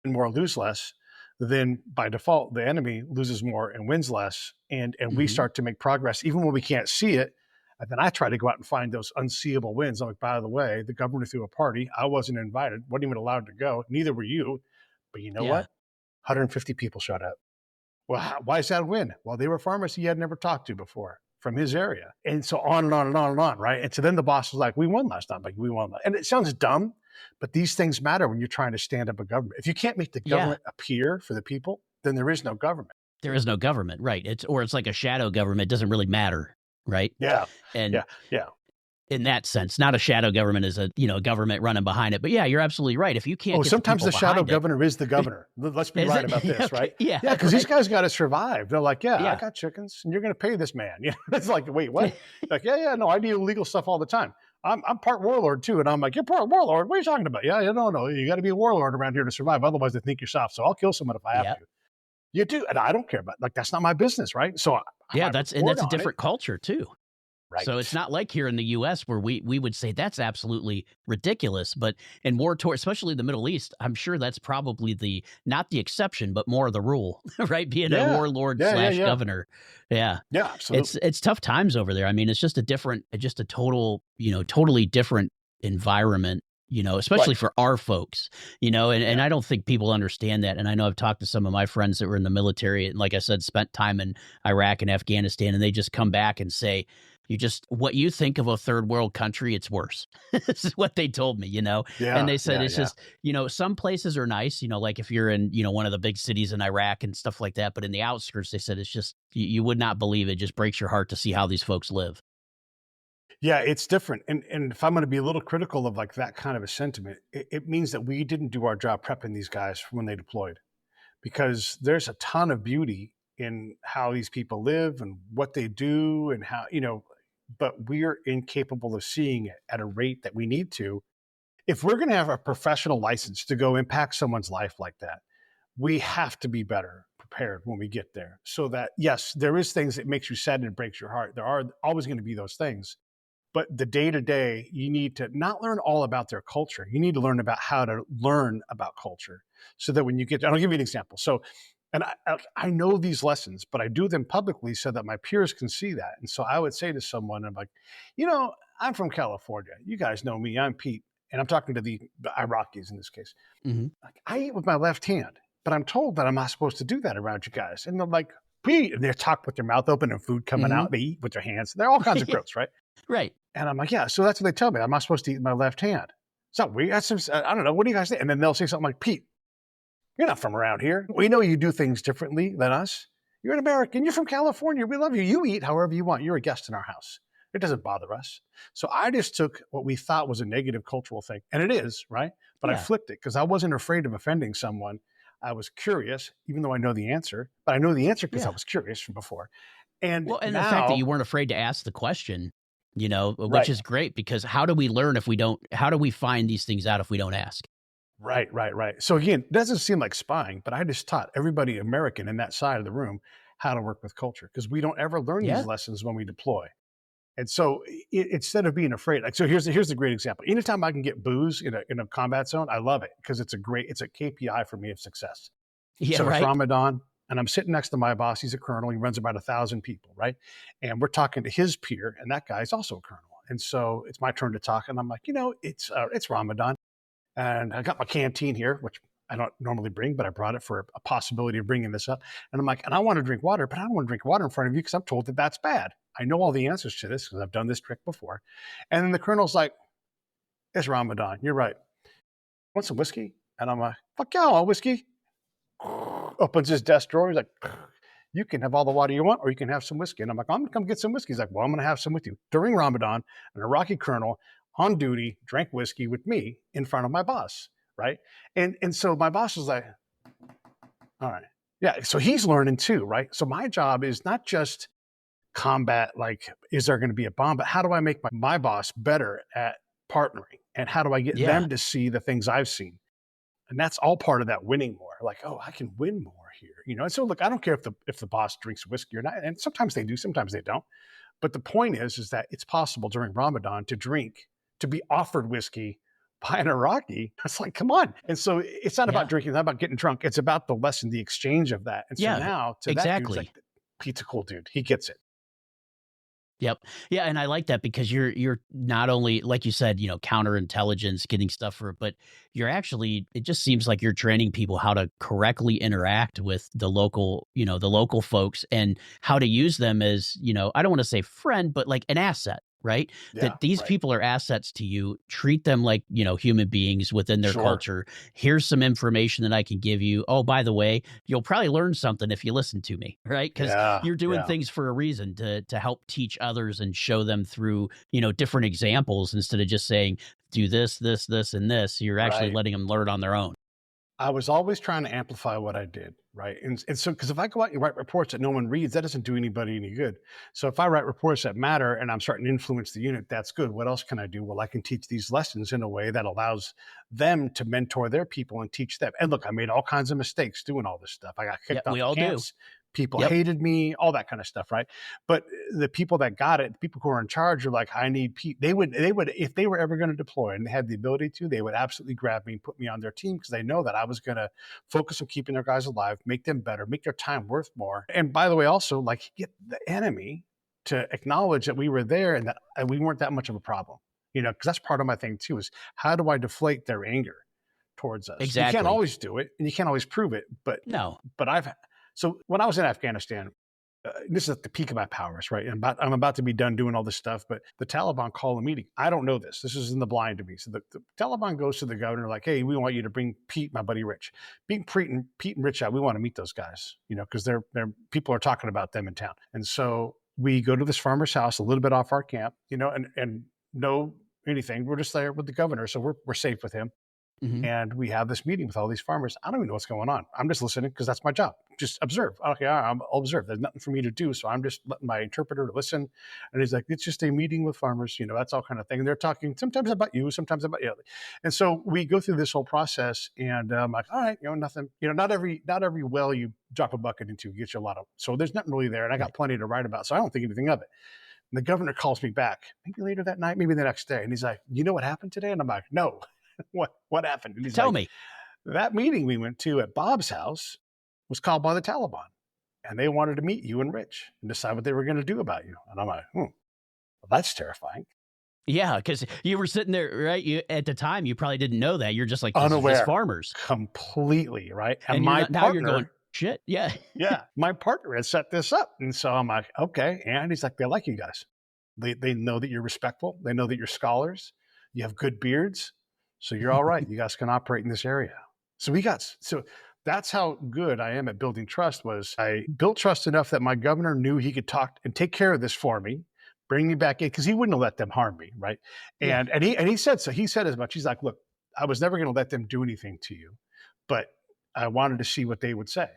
and more lose less, then by default, the enemy loses more and wins less. And we start to make progress even when we can't see it. And then I try to go out and find those unseeable wins. I'm like, by the way, the governor threw a party. I wasn't invited, wasn't even allowed to go. Neither were you. But you know what? 150 people showed up. Well, why is that a win? Well, they were farmers he had never talked to before from his area. And so on and on and on and on, right? And so then the boss was like, we won last time. Like, we won. And it sounds dumb, but these things matter when you're trying to stand up a government. If you can't make the government appear for the people, then there is no government. There is no government, right? It's like a shadow government. It doesn't really matter. Right. Yeah. And yeah. In that sense, not a shadow government is a government running behind it. But yeah, you're absolutely right. If you can't, sometimes the shadow governor is the governor. Let's be right about this, right? Yeah, because these guys got to survive. They're like, I got chickens, and you're going to pay this man. It's like, wait, what? Like, no, I do illegal stuff all the time. I'm part warlord too, and I'm like, you're part warlord. What are you talking about? No, you got to be a warlord around here to survive. Otherwise, they think you're soft. So I'll kill someone if I have to. You do, and I don't care about that's not my business, right? So that's a different culture too. Right. So it's not like here in the U.S. where we would say that's absolutely ridiculous. But in war, especially the Middle East, I'm sure that's probably not the exception, but more the rule, right? Being a warlord / governor. Yeah. Yeah, absolutely. It's tough times over there. I mean, it's just a totally different environment, especially for our folks, and I don't think people understand that. And I know I've talked to some of my friends that were in the military and, like I said, spent time in Iraq and Afghanistan, and they just come back and say, what you think of a third world country, it's worse. This is what they told me, Yeah, and they said just, some places are nice, like if you're in, one of the big cities in Iraq and stuff like that. But in the outskirts, they said it's just, you would not believe it. Just breaks your heart to see how these folks live. Yeah, it's different. And if I'm going to be a little critical of that kind of a sentiment, it means that we didn't do our job prepping these guys when they deployed, because there's a ton of beauty in how these people live and what they do and how, but we're incapable of seeing it at a rate that we need to. If we're going to have a professional license to go impact someone's life like that, we have to be better prepared when we get there. So that, yes, there is things that makes you sad and breaks your heart. There are always going to be those things. But the day to day, you need to not learn all about their culture. You need to learn about how to learn about culture so that when you get, and I'll give you an example. So, and I know these lessons, but I do them publicly so that my peers can see that. And so I would say to someone, I'm like, I'm from California. You guys know me. I'm Pete. And I'm talking to the Iraqis in this case. Mm-hmm. Like, I eat with my left hand, but I'm told that I'm not supposed to do that around you guys. And they're like, Pete, and they talk with their mouth open and food coming out. They eat with their hands. They're all kinds of gross, right? Right. And I'm like, yeah, so that's what they tell me. I'm not supposed to eat with my left hand. It's not weird. I don't know. What do you guys think? And then they'll say something like, Pete, you're not from around here. We know you do things differently than us. You're an American. You're from California. We love you. You eat however you want. You're a guest in our house. It doesn't bother us. So I just took what we thought was a negative cultural thing, and it is, right? But I flipped it because I wasn't afraid of offending someone. I was curious, even though I know the answer, but I know the answer because I was curious from before. And now, the fact that you weren't afraid to ask the question, which is great, because how do we learn how do we find these things out if we don't ask? Right. So again, it doesn't seem like spying, but I just taught everybody American in that side of the room how to work with culture because we don't ever learn these lessons when we deploy. And so instead of being afraid, like, so here's the great example. Anytime I can get booze in a combat zone, I love it because it's a KPI for me of success. Yeah, so right. It's Ramadan and I'm sitting next to my boss. He's a colonel. He runs about 1,000 people, right? And we're talking to his peer, and that guy's also a colonel. And so it's my turn to talk, and I'm like, it's Ramadan, and I got my canteen here, which I don't normally bring, but I brought it for a possibility of bringing this up. And I'm like, and I want to drink water, but I don't want to drink water in front of you because I'm told that that's bad. I know all the answers to this because I've done this trick before. And then the colonel's like, it's Ramadan. You're right. Want some whiskey? And I'm like, fuck yeah, I want whiskey. Opens his desk drawer. He's like, you can have all the water you want, or you can have some whiskey. And I'm like, I'm going to come get some whiskey. He's like, well, I'm going to have some with you. During Ramadan, an Iraqi colonel on duty drank whiskey with me in front of my boss, right? And so my boss was like, all right. Yeah, so he's learning too, right? So my job is not just combat, like, is there going to be a bomb, but how do I make my boss better at partnering? And how do I get them to see the things I've seen? And that's all part of that winning more. Like, oh, I can win more here, And so, look, I don't care if the boss drinks whiskey or not, and sometimes they do, sometimes they don't. But the point is that it's possible during Ramadan to be offered whiskey by an Iraqi. It's like, come on. And so it's not about drinking, it's not about getting drunk. It's about the lesson, the exchange of that. And so now to that dude's like, Pete's a cool dude. He gets it. Yep. Yeah. And I like that because you're not only, like you said, counterintelligence, getting stuff for it, but you're actually, it just seems like you're training people how to correctly interact with the local folks and how to use them as, I don't want to say friend, but like an asset. Right? Yeah, that these people are assets to you. Treat them like, human beings within their culture. Here's some information that I can give you. Oh, by the way, you'll probably learn something if you listen to me, right? Because you're doing things for a reason to help teach others and show them through, different examples instead of just saying, do this, this, this, and this. You're actually letting them learn on their own. I was always trying to amplify what I did, right? And so, because if I go out and write reports that no one reads, that doesn't do anybody any good. So if I write reports that matter and I'm starting to influence the unit, that's good. What else can I do? Well, I can teach these lessons in a way that allows them to mentor their people and teach them. And look, I made all kinds of mistakes doing all this stuff. I got kicked off we all camps. People hated me, all that kind of stuff, right? But the people that got it, the people who are in charge are like, I need Pete. They would, if they were ever going to deploy and they had the ability to, they would absolutely grab me and put me on their team because they know that I was going to focus on keeping their guys alive, make them better, make their time worth more. And by the way, also like get the enemy to acknowledge that we were there and that we weren't that much of a problem, because that's part of my thing too, is how do I deflate their anger towards us? Exactly. You can't always do it and you can't always prove it, but so when I was in Afghanistan, this is at the peak of my powers, right? And I'm about to be done doing all this stuff, but the Taliban call a meeting. I don't know this. This is in the blind to me. So the Taliban goes to the governor like, hey, we want you to bring Pete, my buddy Rich. Bring Pete and Rich out. We want to meet those guys, because they're people are talking about them in town. And so we go to this farmer's house a little bit off our camp, and no anything. We're just there with the governor, so we're safe with him. Mhm. And we have this meeting with all these farmers. I don't even know what's going on. I'm just listening because that's my job. Just observe. Okay, I'll observe. There's nothing for me to do. So I'm just letting my interpreter listen. And he's like, it's just a meeting with farmers, that's all kind of thing. And they're talking sometimes about you, sometimes about you. And so we go through this whole process and I'm like, all right, nothing, not every well you drop a bucket into gets you a lot of, so there's nothing really there. And I got Right. plenty to write about. So I don't think anything of it. And the governor calls me back, maybe later that night, maybe the next day. And he's like, you know what happened today? And I'm like, no. What happened? And he's Tell like, me. that meeting we went to at Bob's house was called by the Taliban, and they wanted to meet you and Rich and decide what they were going to do about you. And I'm like, well, that's terrifying. Yeah, because you were sitting there, right? At the time, you probably didn't know that. You're just like, this is Unaware. just farmers. Completely, right? And you're my not, now partner, you're going, shit, yeah. yeah, my partner had set this up. And so I'm like, okay. And he's like, they like you guys. They know that you're respectful. They know that you're scholars. You have good beards. So you're all right. You guys can operate in this area. So that's how good I am at building trust. Was I built trust enough that my governor knew he could talk and take care of this for me, bring me back in, because he wouldn't have let them harm me, right? Yeah. And he said so. He said as much. He's like, look, I was never going to let them do anything to you, but I wanted to see what they would say.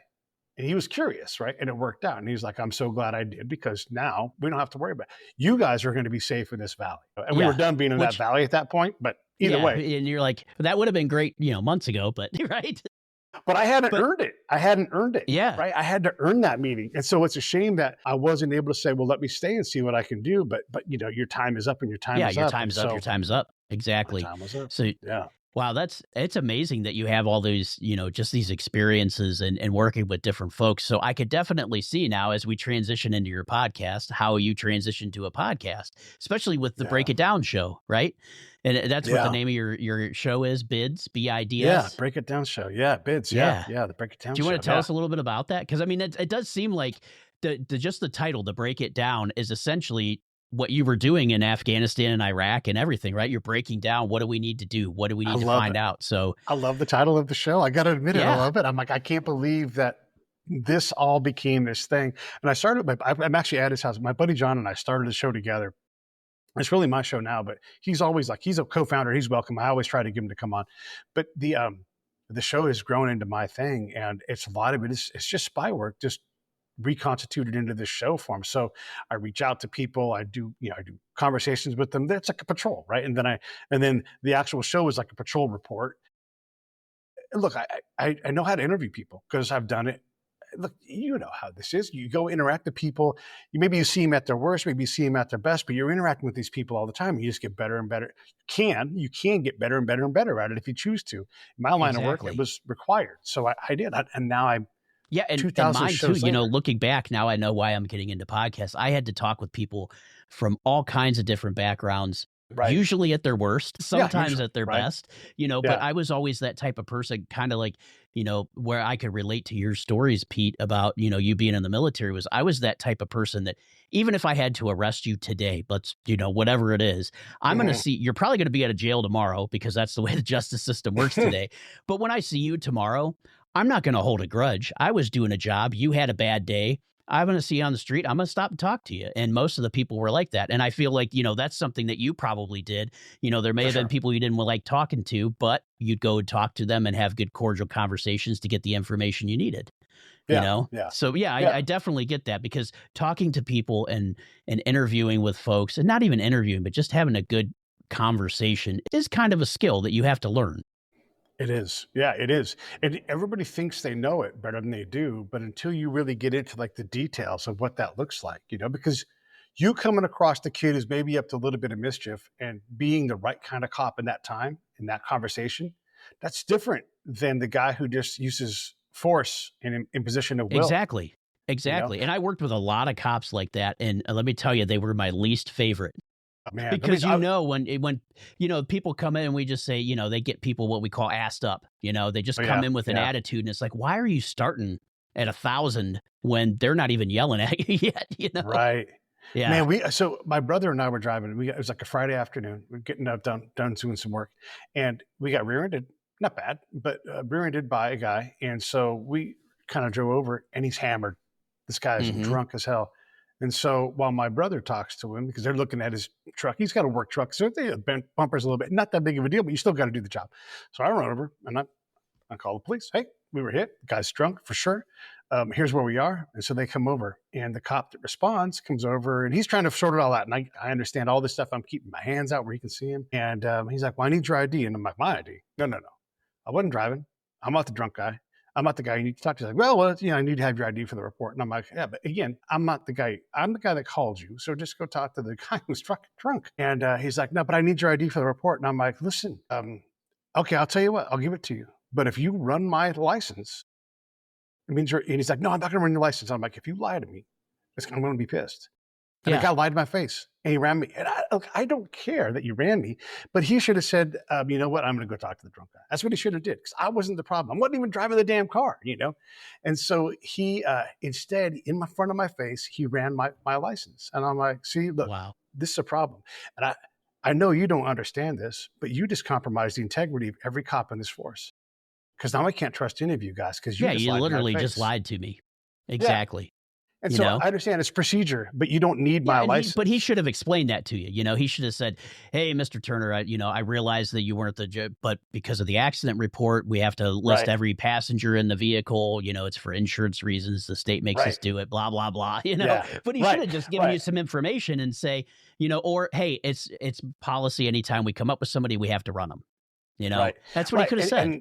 And he was curious, right? And it worked out. And he's like, I'm so glad I did, because now we don't have to worry about it. You guys are going to be safe in this valley. And we were done being in that valley at that point, but either way. And you're like, that would have been great, months ago, but right. But I hadn't earned it. I hadn't earned it. Yeah. Right. I had to earn that meeting. And so it's a shame that I wasn't able to say, well, let me stay and see what I can do. But your time is up and your time is up. Yeah, your time's up. Your time's up. Exactly. My time was up. So yeah. Wow, it's amazing that you have all these, just these experiences and working with different folks. So I could definitely see now as we transition into your podcast, how you transition to a podcast, especially with the Break It Down show, right? And that's what the name of your show is, BIDS, BIDS. Yeah, Break It Down show. Yeah, BIDS. Yeah, the Break It Down show. Do you want to tell us a little bit about that? Because, I mean, it does seem like just the title, The Break It Down, is essentially what you were doing in Afghanistan and Iraq and everything, right? You're breaking down, what do we need to do? What do we need to find out? So I love the title of the show. I got to admit it. I love it. I'm like, I can't believe that this all became this thing. And I started, I'm actually at his house. My buddy John and I started the show together. It's really my show now, but he's always like, he's a co-founder. He's welcome. I always try to get him to come on. But the show has grown into my thing. And it's a lot of it. It's just spy work, just reconstituted into this show form. So I reach out to people. I do conversations with them. That's like a patrol, right? And then the actual show is like a patrol report. Look, I know how to interview people because I've done it. Look, you know how this is. You go interact with people. Maybe you see them at their worst, maybe you see them at their best, but you're interacting with these people all the time. And you just get better and better. You can get better and better and better at it if you choose to. In my line of work, it was required. So I did. And now I'm and mine too, looking back now, I know why I'm getting into podcasts. I had to talk with people from all kinds of different backgrounds, usually at their worst, sometimes at their best, but I was always that type of person, kind of like, where I could relate to your stories, Pete, about, you being in the military. I was that type of person that even if I had to arrest you today, but whatever it is, I'm going to see, you're probably going to be out of jail tomorrow because that's the way the justice system works today. But when I see you tomorrow, I'm not going to hold a grudge. I was doing a job. You had a bad day. I'm going to see you on the street. I'm going to stop and talk to you. And most of the people were like that. And I feel like, that's something that you probably did. There may have been people you didn't like talking to, but you'd go and talk to them and have good, cordial conversations to get the information you needed. So I definitely get that, because talking to people and interviewing with folks, and not even interviewing, but just having a good conversation is kind of a skill that you have to learn. It is. Yeah, it is. And everybody thinks they know it better than they do. But until you really get into like the details of what that looks like, because you coming across the kid who's maybe up to a little bit of mischief and being the right kind of cop in that time, in that conversation, that's different than the guy who just uses force in position of will. Exactly. And I worked with a lot of cops like that. And let me tell you, they were my least favorite. Man, because when people come in and we just say, they get people what we call assed up, they just come in with an attitude, and it's like, why are you starting at 1,000 when they're not even yelling at you yet? Right. Yeah. Man, so my brother and I were driving. It was like a Friday afternoon. We're getting done doing some work, and we got rear-ended. Not bad, but rear-ended by a guy. And so we kind of drove over, and he's hammered. This guy is drunk as hell. And so while my brother talks to him, because they're looking at his truck, he's got a work truck. So they bent bumpers a little bit, not that big of a deal, but you still got to do the job. So I run over and I call the police. Hey, we were hit. The guy's drunk for sure. Here's where we are. And so they come over, and the cop that responds comes over, and he's trying to sort it all out. And I understand all this stuff. I'm keeping my hands out where he can see him. And he's like, well, I need your ID. And I'm like, my ID? No. I wasn't driving. I'm not the drunk guy. I'm not the guy you need to talk to. He's like, well, I need to have your ID for the report. And I'm like, yeah, but again, I'm not the guy. I'm the guy that called you. So just go talk to the guy who's drunk. And he's like, no, but I need your ID for the report. And I'm like, listen, okay, I'll tell you what, I'll give it to you. But if you run my license, it means and he's like, no, I'm not going to run your license. I'm like, if you lie to me, I'm going to be pissed. And the guy lied to my face, and he ran me. And I don't care that you ran me, but he should have said, you know what, I'm going to go talk to the drunk guy. That's what he should have did, because I wasn't the problem. I wasn't even driving the damn car, And so he, instead, in front of my face, he ran my license. And I'm like, see, look, This is a problem. And I know you don't understand this, but you just compromised the integrity of every cop in this force. Because now I can't trust any of you guys, because you literally just lied to me. Exactly. Yeah. And so I understand it's procedure, but you don't need my license. But he should have explained that to you. He should have said, hey, Mr. Turner, I realized that you weren't but because of the accident report, we have to list every passenger in the vehicle. It's for insurance reasons. The state makes us do it, blah, blah, blah, But he should have just given you some information and say, or, hey, it's policy. Anytime we come up with somebody, we have to run them. That's what he could have said.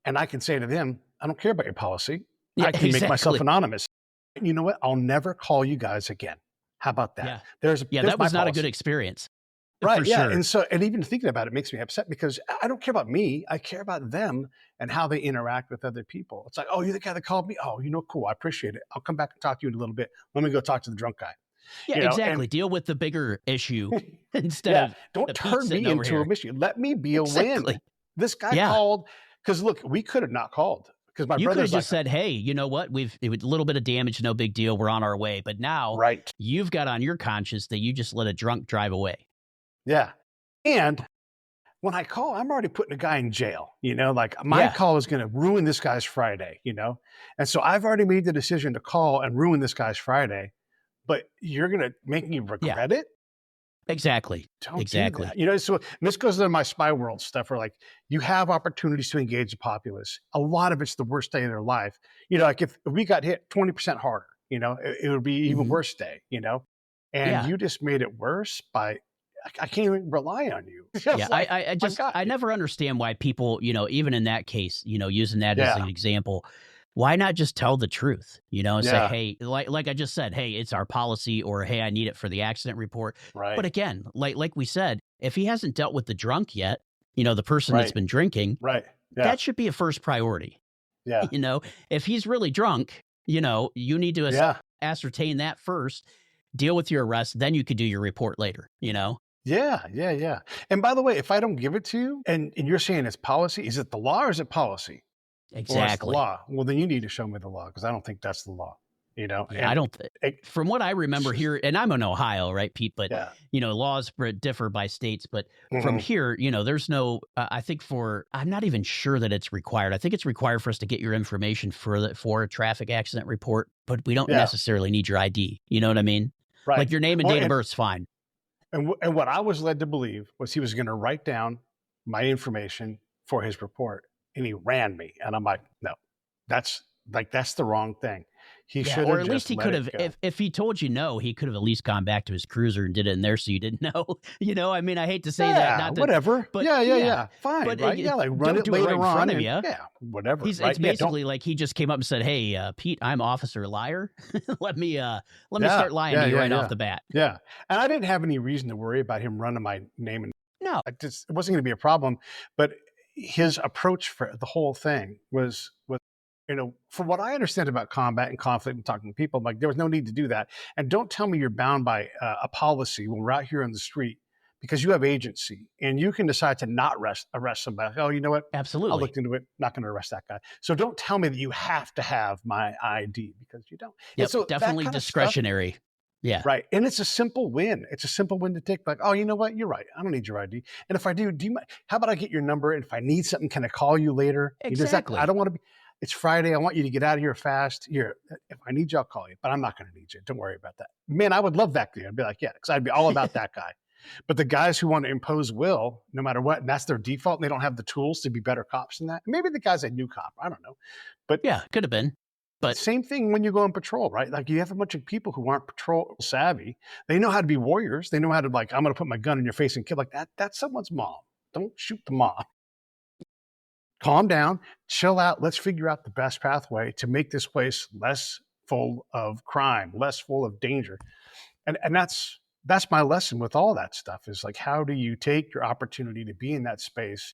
And I can say to them, I don't care about your policy. I can make myself anonymous. You know what? I'll never call you guys again. How about that? There's that was not a good experience. Right. For yeah. sure. And even thinking about it makes me upset, because I don't care about me. I care about them and how they interact with other people. It's like, oh, you're the guy that called me? Oh, cool. I appreciate it. I'll come back and talk to you in a little bit. Let me go talk to the drunk guy. Yeah, exactly. Deal with the bigger issue instead of don't turn me into an issue. Let me be a win. This guy called, because look, we could have not called. Because my brother could have just said, hey, you know what? It was a little bit of damage, no big deal. We're on our way. But now you've got on your conscience that you just let a drunk drive away. Yeah. And when I call, I'm already putting a guy in jail. My call is going to ruin this guy's Friday, And so I've already made the decision to call and ruin this guy's Friday, but you're going to make me regret it? Exactly. Don't do that. So this goes into my spy world stuff, where you have opportunities to engage the populace. A lot of it's the worst day of their life. Like if we got hit 20% harder, it would be even worse day, and you just made it worse by, I can't even rely on you. I never understand why people, even in that case, using that as an example, why not just tell the truth, and say, hey, like I just said, hey, it's our policy, or, hey, I need it for the accident report. Right. But again, like we said, if he hasn't dealt with the drunk yet, the person that's been drinking, that should be a first priority. Yeah. If he's really drunk, you need to ascertain that first, deal with your arrest, then you could do your report later, Yeah. And by the way, if I don't give it to you and you're saying it's policy, is it the law or is it policy? Exactly. The law. Well, then you need to show me the law, because I don't think that's the law. I don't. From what I remember here, and I'm in Ohio, right, Pete? But laws differ by states. But from here, there's no. I think I'm not even sure that it's required. I think it's required for us to get your information for a traffic accident report, but we don't necessarily need your ID. You know what I mean? Right. Like your name and date of birth's fine. And what I was led to believe was he was going to write down my information for his report. And he ran me, and I'm like, no, that's the wrong thing. He should have, or at least he could have. If he told you no, he could have at least gone back to his cruiser and did it in there, so you didn't know. I mean, I hate to say that, not whatever. But fine, but run it later in front of you. Yeah, whatever. It's basically like he just came up and said, "Hey, Pete, I'm Officer Liar. let me start lying to you off the bat." Yeah, and I didn't have any reason to worry about him running my name. No, it wasn't going to be a problem, but his approach for the whole thing was, from what I understand about combat and conflict and talking to people, like, there was no need to do that. And don't tell me you're bound by a policy when we're out here on the street, because you have agency and you can decide to not arrest somebody. Oh, you know what? Absolutely. I looked into it. Not going to arrest that guy. So don't tell me that you have to have my ID, because you don't. Yep, so definitely discretionary. Yeah. Right. And it's a simple win. It's a simple win to take. Like, oh, you know what? You're right. I don't need your ID. And if I do you mind? How about I get your number? And if I need something, can I call you later? Exactly. I don't want to be. It's Friday. I want you to get out of here fast. Here, if I need you, I'll call you, but I'm not going to need you. Don't worry about that. Man, I would love that guy. I'd be like, yeah, because I'd be all about that guy. But the guys who want to impose will, no matter what, and that's their default, and they don't have the tools to be better cops than that. Maybe the guy's a new cop. I don't know. But Yeah, could have been. But same thing when you go on patrol, right? Like you have a bunch of people who aren't patrol savvy. They know how to be warriors. They know how to like, I'm going to put my gun in your face and kill like that. That's someone's mom. Don't shoot the mom. Calm down, chill out. Let's figure out the best pathway to make this place less full of crime, less full of danger. And that's my lesson with all that stuff is like, how do you take your opportunity to be in that space?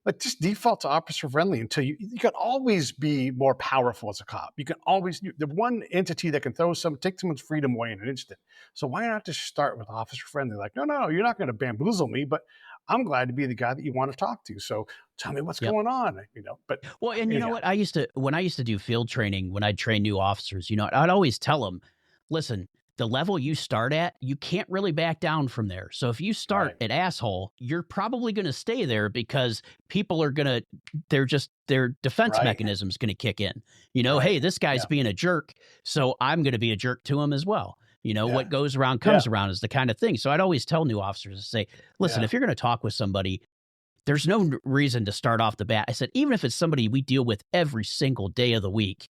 Like just default to officer friendly until you can always be more powerful as a cop. You can always, the one entity that can take someone's freedom away in an instant. So why not just start with officer friendly? Like, no, you're not going to bamboozle me, but I'm glad to be the guy that you want to talk to. So tell me what's going on, but well, and you know what, when I used to do field training, when I'd train new officers, I'd always tell them, listen, the level you start at, you can't really back down from there. So if you start at asshole, you're probably going to stay there because people are going to, their defense mechanism is going to kick in. Hey, this guy's being a jerk, so I'm going to be a jerk to him as well. What goes around comes around is the kind of thing. So I'd always tell new officers to say, listen, if you're going to talk with somebody, there's no reason to start off the bat. I said, even if it's somebody we deal with every single day of the week,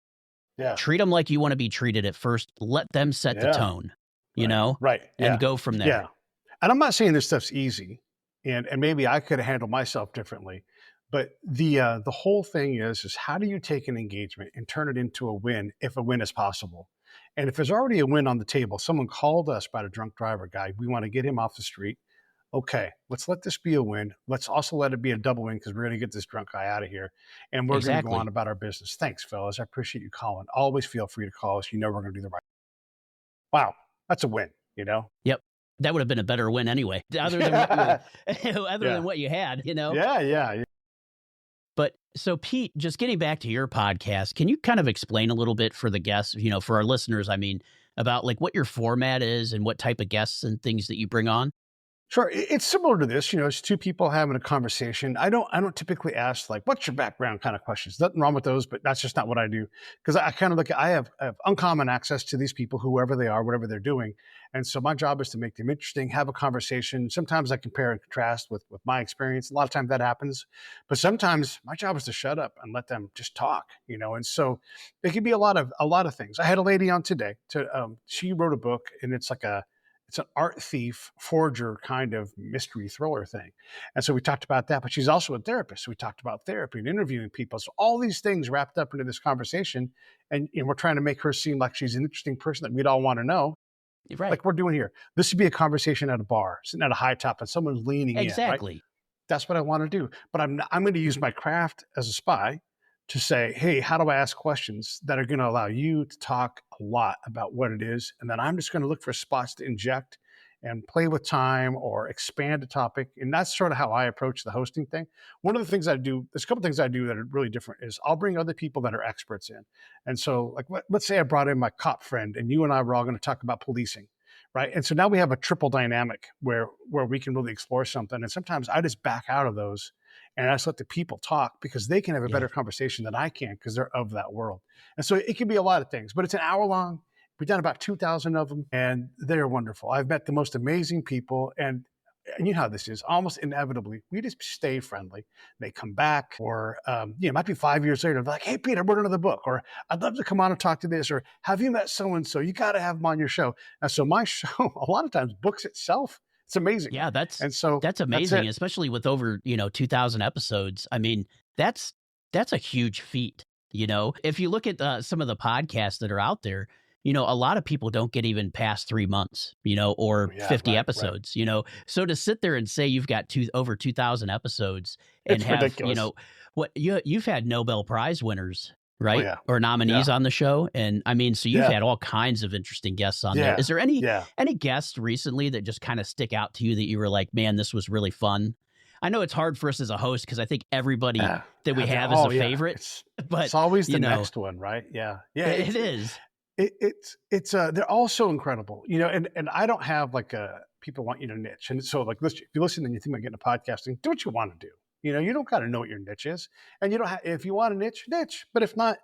treat them like you want to be treated at first. Let them set the tone, and go from there. Yeah. And I'm not saying this stuff's easy, and maybe I could have handled myself differently, but the whole thing is how do you take an engagement and turn it into a win if a win is possible? And if there's already a win on the table, someone called us about a drunk driver guy, we want to get him off the street. Okay, let's let this be a win. Let's also let it be a double win because we're going to get this drunk guy out of here. And we're going to go on about our business. Thanks, fellas. I appreciate you calling. Always feel free to call us. We're going to do the right. Wow, that's a win, Yep. That would have been a better win anyway, other than what you had, Yeah. But so Pete, just getting back to your podcast, can you kind of explain a little bit for the guests, for our listeners, about like what your format is and what type of guests and things that you bring on? Sure. It's similar to this, it's two people having a conversation. I don't typically ask like, what's your background kind of questions. Nothing wrong with those, but that's just not what I do. Because I kind of I have uncommon access to these people, whoever they are, whatever they're doing. And so my job is to make them interesting, have a conversation. Sometimes I compare and contrast with my experience. A lot of times that happens, but sometimes my job is to shut up and let them just talk, and so it can be a lot of things. I had a lady on today she wrote a book, and it's an art thief, forger kind of mystery thriller thing. And so we talked about that, but she's also a therapist. So we talked about therapy and interviewing people. So all these things wrapped up into this conversation. And we're trying to make her seem like she's an interesting person that we'd all want to know. Right. Like we're doing here. This would be a conversation at a bar, sitting at a high top and someone's leaning in. Exactly. Right? That's what I want to do. But I'm going to use my craft as a spy to say, hey, how do I ask questions that are going to allow you to talk a lot about what it is? And then I'm just going to look for spots to inject and play with time or expand a topic. And that's sort of how I approach the hosting thing. One of the things I do, there's a couple things I do that are really different is I'll bring other people that are experts in. And so like, let's say I brought in my cop friend and you and I were all going to talk about policing. Right. And so now we have a triple dynamic where we can really explore something. And sometimes I just back out of those and I just let the people talk because they can have a better conversation than I can because they're of that world. And so it can be a lot of things, but it's an hour long. We've done about 2,000 of them and they're wonderful. I've met the most amazing people and you know how this is, almost inevitably, we just stay friendly. They come back or, it might be 5 years later, they're like, hey, Pete, I wrote another book, or I'd love to come on and talk to this, or have you met so-and-so? You got to have them on your show. And so my show, a lot of times books itself. It's amazing. Yeah, that's amazing, especially with over, 2,000 episodes. I mean, that's a huge feat. If you look at some of the podcasts that are out there, a lot of people don't get even past 3 months, or 50 episodes, So to sit there and say you've got over 2,000 episodes and it's have, ridiculous. what you've had Nobel Prize winners, right? Oh, yeah. Or nominees on the show. And I mean, so you've had all kinds of interesting guests on there. Is there any guests recently that just kind of stick out to you that you were like, man, this was really fun? I know it's hard for us as a host because I think everybody that we have is a favorite, but it's always the next one, right? Yeah. Yeah. It is. It's they're all so incredible, and I don't have people want you to niche. And so like, listen, if you listen and you think about getting a podcasting, do what you want to do. You don't got to know what your niche is. And you don't have, if you want a niche, niche. But if not,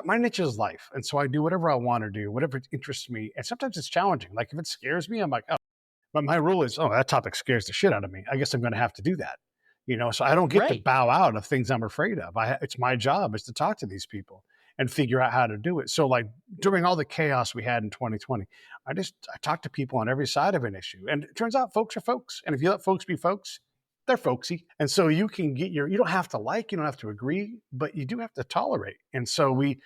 my niche is life. And so I do whatever I want to do, whatever interests me. And sometimes it's challenging. Like if it scares me, I'm like, oh, but my rule is, oh, that topic scares the shit out of me. I guess I'm going to have to do that. So I don't get to Right. bow out of things I'm afraid of. It's my job is to talk to these people and figure out how to do it. So like during all the chaos we had in 2020, I talked to people on every side of an issue. And it turns out folks are folks. And if you let folks be folks, they're folksy. And so you can get you don't have to like, you don't have to agree, but you do have to tolerate. And so we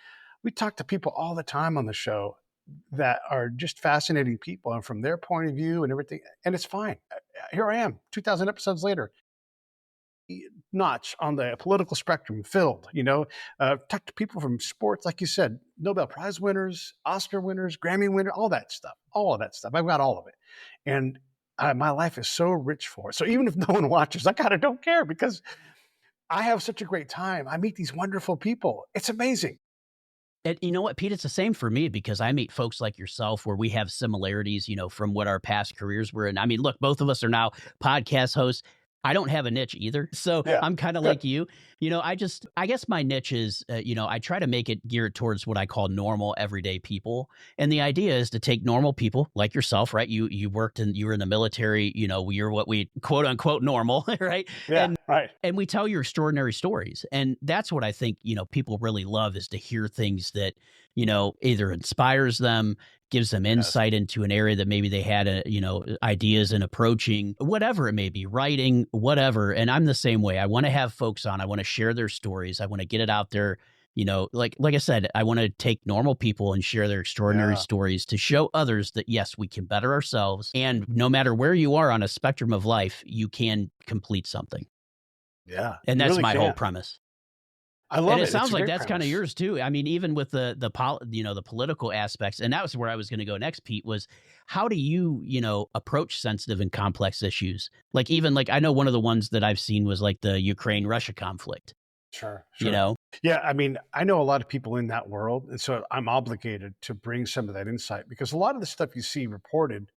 talk to people all the time on the show that are just fascinating people and from their point of view and everything. And it's fine. Here I am, 2,000 episodes later, notch on the political spectrum filled, talk to people from sports, like you said, Nobel Prize winners, Oscar winners, Grammy winners, all of that stuff. I've got all of it. And my life is so rich for it. So even if no one watches, I kind of don't care because I have such a great time. I meet these wonderful people. It's amazing. And you know what, Pete, it's the same for me because I meet folks like yourself where we have similarities, from what our past careers were. And I mean, look, both of us are now podcast hosts. I don't have a niche either. So Yeah, I'm kind of good. like you. I guess my niche is, I try to make it geared towards what I call normal, everyday people. And the idea is to take normal people like yourself, right? You were in the military, you're what we quote unquote normal, right? Yeah, right. And we tell your extraordinary stories. And that's what I think, people really love is to hear things that, either inspires them, gives them insight into an area that maybe they had, ideas in approaching, whatever it may be, writing, whatever. And I'm the same way. I want to have folks on. I want to share their stories. I want to get it out there. Like I said, I want to take normal people and share their extraordinary stories to show others that, yes, we can better ourselves. And no matter where you are on a spectrum of life, you can complete something. Yeah. And that's really my can. whole premise. I love And it. it sounds It's a like great that's kind of premise. yours too. I mean, even with the political aspects, and that was where I was going to go next, Pete, was how do you, approach sensitive and complex issues? Like even like I know one of the ones that I've seen was like the Ukraine-Russia conflict. Sure. Yeah, I mean, I know a lot of people in that world, and so I'm obligated to bring some of that insight because a lot of the stuff you see reported,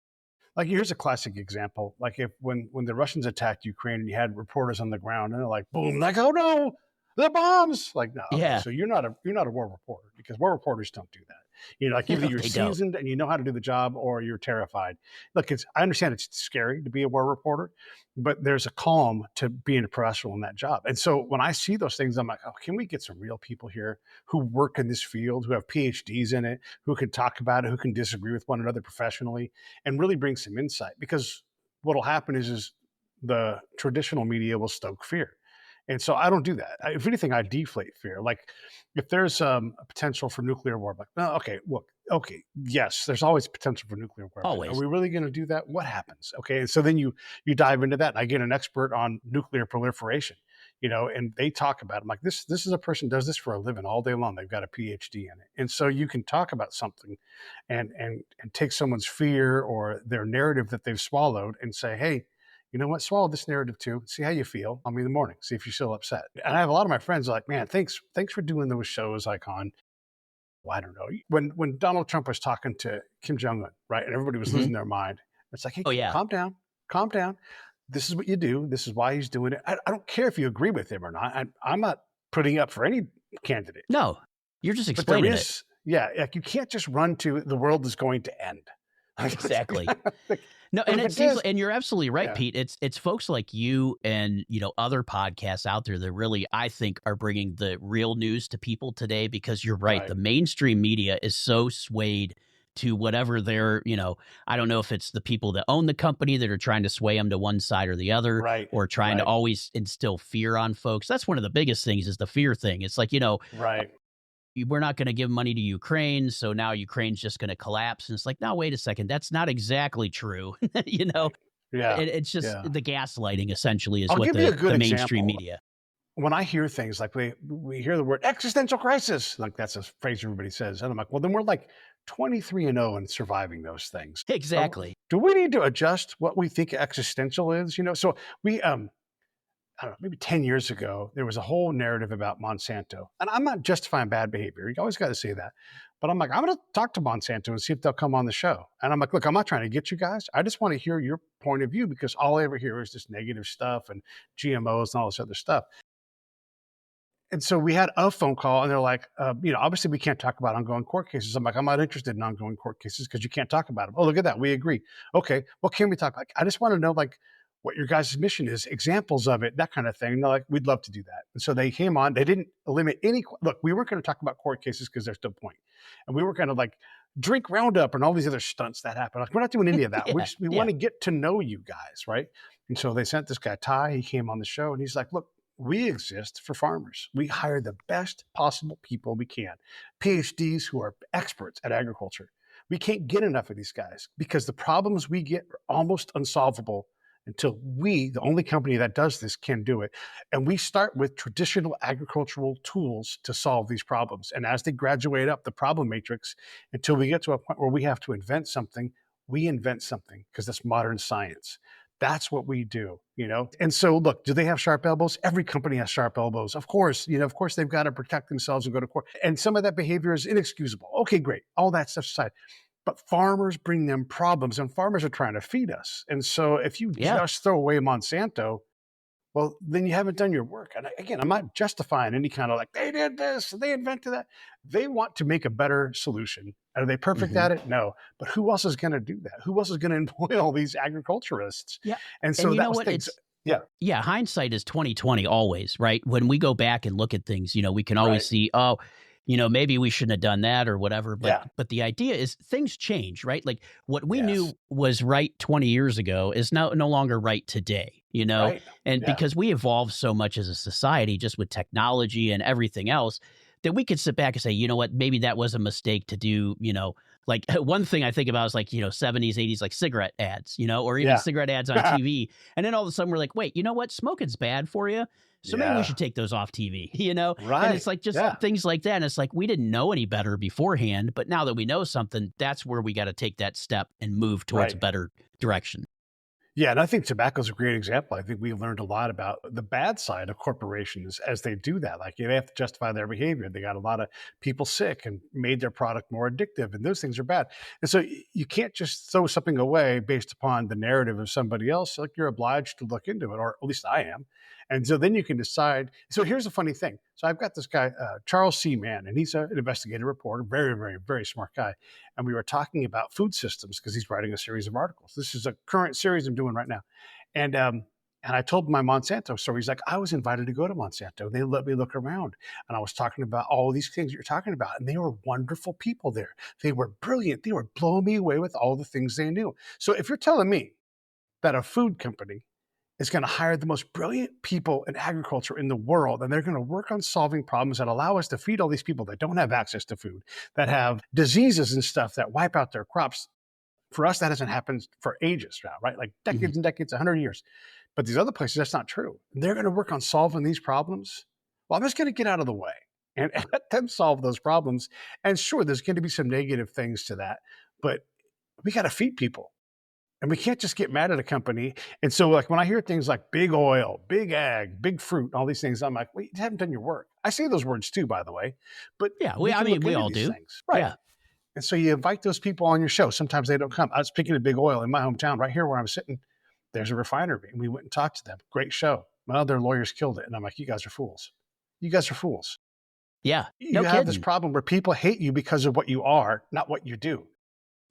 like here's a classic example, like if when the Russians attacked Ukraine and you had reporters on the ground and they're like, boom, like, oh no, the bombs. Like, no, okay, Yeah. so you're not a war reporter because war reporters don't do that. Like either you're They don't. seasoned and you know how to do the job or you're terrified. Look, I understand it's scary to be a war reporter, but there's a calm to being a professional in that job. And so when I see those things, I'm like, oh, can we get some real people here who work in this field, who have PhDs in it, who can talk about it, who can disagree with one another professionally and really bring some insight? Because what'll happen is the traditional media will stoke fear. And so I don't do that. If anything, I deflate fear. Like if there's a potential for nuclear war, I'm like, no, okay, look, okay, yes, there's always potential for nuclear war. Always. Are we really going to do that? What happens? Okay, and so then you dive into that. And I get an expert on nuclear proliferation, and they talk about it. I'm like, this is a person does this for a living all day long. They've got a PhD in it, and so you can talk about something, and take someone's fear or their narrative that they've swallowed and say, hey, you know what? Swallow this narrative too. See how you feel. Call me in the morning. See if you're still upset. And I have a lot of my friends like, man, thanks for doing those shows like on, well, I don't know. When Donald Trump was talking to Kim Jong-un, right? And everybody was losing their mind. It's like, hey, calm down. This is what you do. This is why he's doing it. I don't care if you agree with him or not. I'm not putting up for any candidate. No, you're just explaining it. Yeah, like you can't just run to the world is going to end. Exactly. No, and it seems, and you're absolutely right, Pete. It's folks like you and other podcasts out there that really I think are bringing the real news to people today. Because you're right, the mainstream media is so swayed to whatever they're, I don't know if it's the people that own the company that are trying to sway them to one side or the other, or trying to always instill fear on folks. That's one of the biggest things is the fear thing. It's like we're not going to give money to Ukraine, so now Ukraine's just going to collapse. And it's like, no, wait a second. That's not exactly true. Yeah. It's just the gaslighting essentially is I'll what give you a good the mainstream example. media. When I hear things like we hear the word existential crisis, like that's a phrase everybody says. And I'm like, well, then we're like 23-0 and surviving those things. Exactly. So do we need to adjust what we think existential is? So we, I don't know, maybe 10 years ago, there was a whole narrative about Monsanto. And I'm not justifying bad behavior. You always got to say that. But I'm like, I'm going to talk to Monsanto and see if they'll come on the show. And I'm like, look, I'm not trying to get you guys. I just want to hear your point of view, because all I ever hear is this negative stuff and GMOs and all this other stuff. And so we had a phone call, and they're like, obviously we can't talk about ongoing court cases. I'm like, I'm not interested in ongoing court cases because you can't talk about them. Oh, look at that. We agree. Okay, what can we talk about? I just want to know, like, what your guys' mission is, examples of it, that kind of thing. And they're like, we'd love to do that. And so they came on. They didn't limit any. Look, we weren't going to talk about court cases because there's no point. And we were kind of like drink Roundup and all these other stunts that happen. Like, we're not doing any of that. We want to get to know you guys, right? And so they sent this guy, Ty. He came on the show, and he's like, look, we exist for farmers. We hire the best possible people we can, PhDs who are experts at agriculture. We can't get enough of these guys because the problems we get are almost unsolvable until we, the only company that does this, can do it. And we start with traditional agricultural tools to solve these problems. And as they graduate up the problem matrix, until we get to a point where we have to invent something, we invent something, because that's modern science. That's what we do, And so, look, do they have sharp elbows? Every company has sharp elbows. Of course, they've got to protect themselves and go to court. And some of that behavior is inexcusable. Okay, great. All that stuff aside. But farmers bring them problems, and farmers are trying to feed us. And so if you just throw away Monsanto, well, then you haven't done your work. And again, I'm not justifying any kind of like, they did this, they invented that. They want to make a better solution. Are they perfect at it? No. But who else is going to do that? Who else is going to employ all these agriculturists? Yeah. And so that was things. Yeah. Hindsight is 20/20 always, right? When we go back and look at things, we can always see, maybe we shouldn't have done that or whatever. But the idea is things change, right? Like what we knew was right 20 years ago is no longer right today, Right. And because we evolved so much as a society, just with technology and everything else, that we could sit back and say, you know what, maybe that was a mistake to do, like one thing I think about is like, 70s, 80s, like cigarette ads, or even cigarette ads on TV. And then all of a sudden we're like, wait, you know what? Smoking's bad for you. So maybe we should take those off TV, Right. And it's like just things like that. And it's like we didn't know any better beforehand, but now that we know something, that's where we got to take that step and move towards a better direction. Yeah, and I think tobacco is a great example. I think we learned a lot about the bad side of corporations as they do that. Like, they have to justify their behavior. They got a lot of people sick and made their product more addictive, and those things are bad. And so you can't just throw something away based upon the narrative of somebody else. Like, you're obliged to look into it, or at least I am. And so then you can decide. So here's the funny thing. So I've got this guy, Charles C. Mann, and he's an investigative reporter, very, very, very smart guy. And we were talking about food systems because he's writing a series of articles. This is a current series I'm doing right now. And I told him my Monsanto story. He's like, I was invited to go to Monsanto. They let me look around. And I was talking about all these things you're talking about. And they were wonderful people there. They were brilliant. They were blowing me away with all the things they knew. So if you're telling me that a food company is going to hire the most brilliant people in agriculture in the world, and they're going to work on solving problems that allow us to feed all these people that don't have access to food, that have diseases and stuff that wipe out their crops. For us, that hasn't happened for ages now, right? Like decades and decades, 100 years. But these other places, that's not true. They're going to work on solving these problems. Well, I'm just going to get out of the way and let them solve those problems. And sure, there's going to be some negative things to that, but we got to feed people. And we can't just get mad at a company. And so, like, when I hear things like big oil, big ag, big fruit, all these things, I'm like, well, you haven't done your work. I say those words too, by the way. But we all do. Things. Right. Yeah. And so you invite those people on your show. Sometimes they don't come. I was speaking of big oil in my hometown, right here where I'm sitting. There's a refinery, and we went and talked to them. Great show. Well, their lawyers killed it. And I'm like, you guys are fools. You guys are fools. Yeah. You have this problem where people hate you because of what you are, not what you do.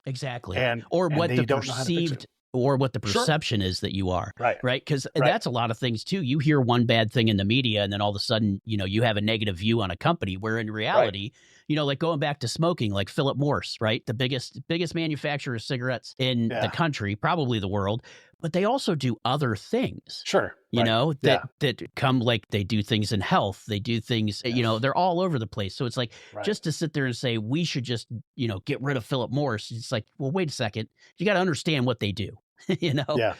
Exactly. Or what the perceived or what the perception is that you are. Right. Because that's a lot of things too. You hear one bad thing in the media, and then all of a sudden, you have a negative view on a company, where in reality, like going back to smoking, like Philip Morris, right? The biggest manufacturer of cigarettes in the country, probably the world, but they also do other things. Sure. That come, like, they do things in health. They do things, they're all over the place. So it's like, just to sit there and say, we should just, get rid of Philip Morris. It's like, well, wait a second. You got to understand what they do, Yeah.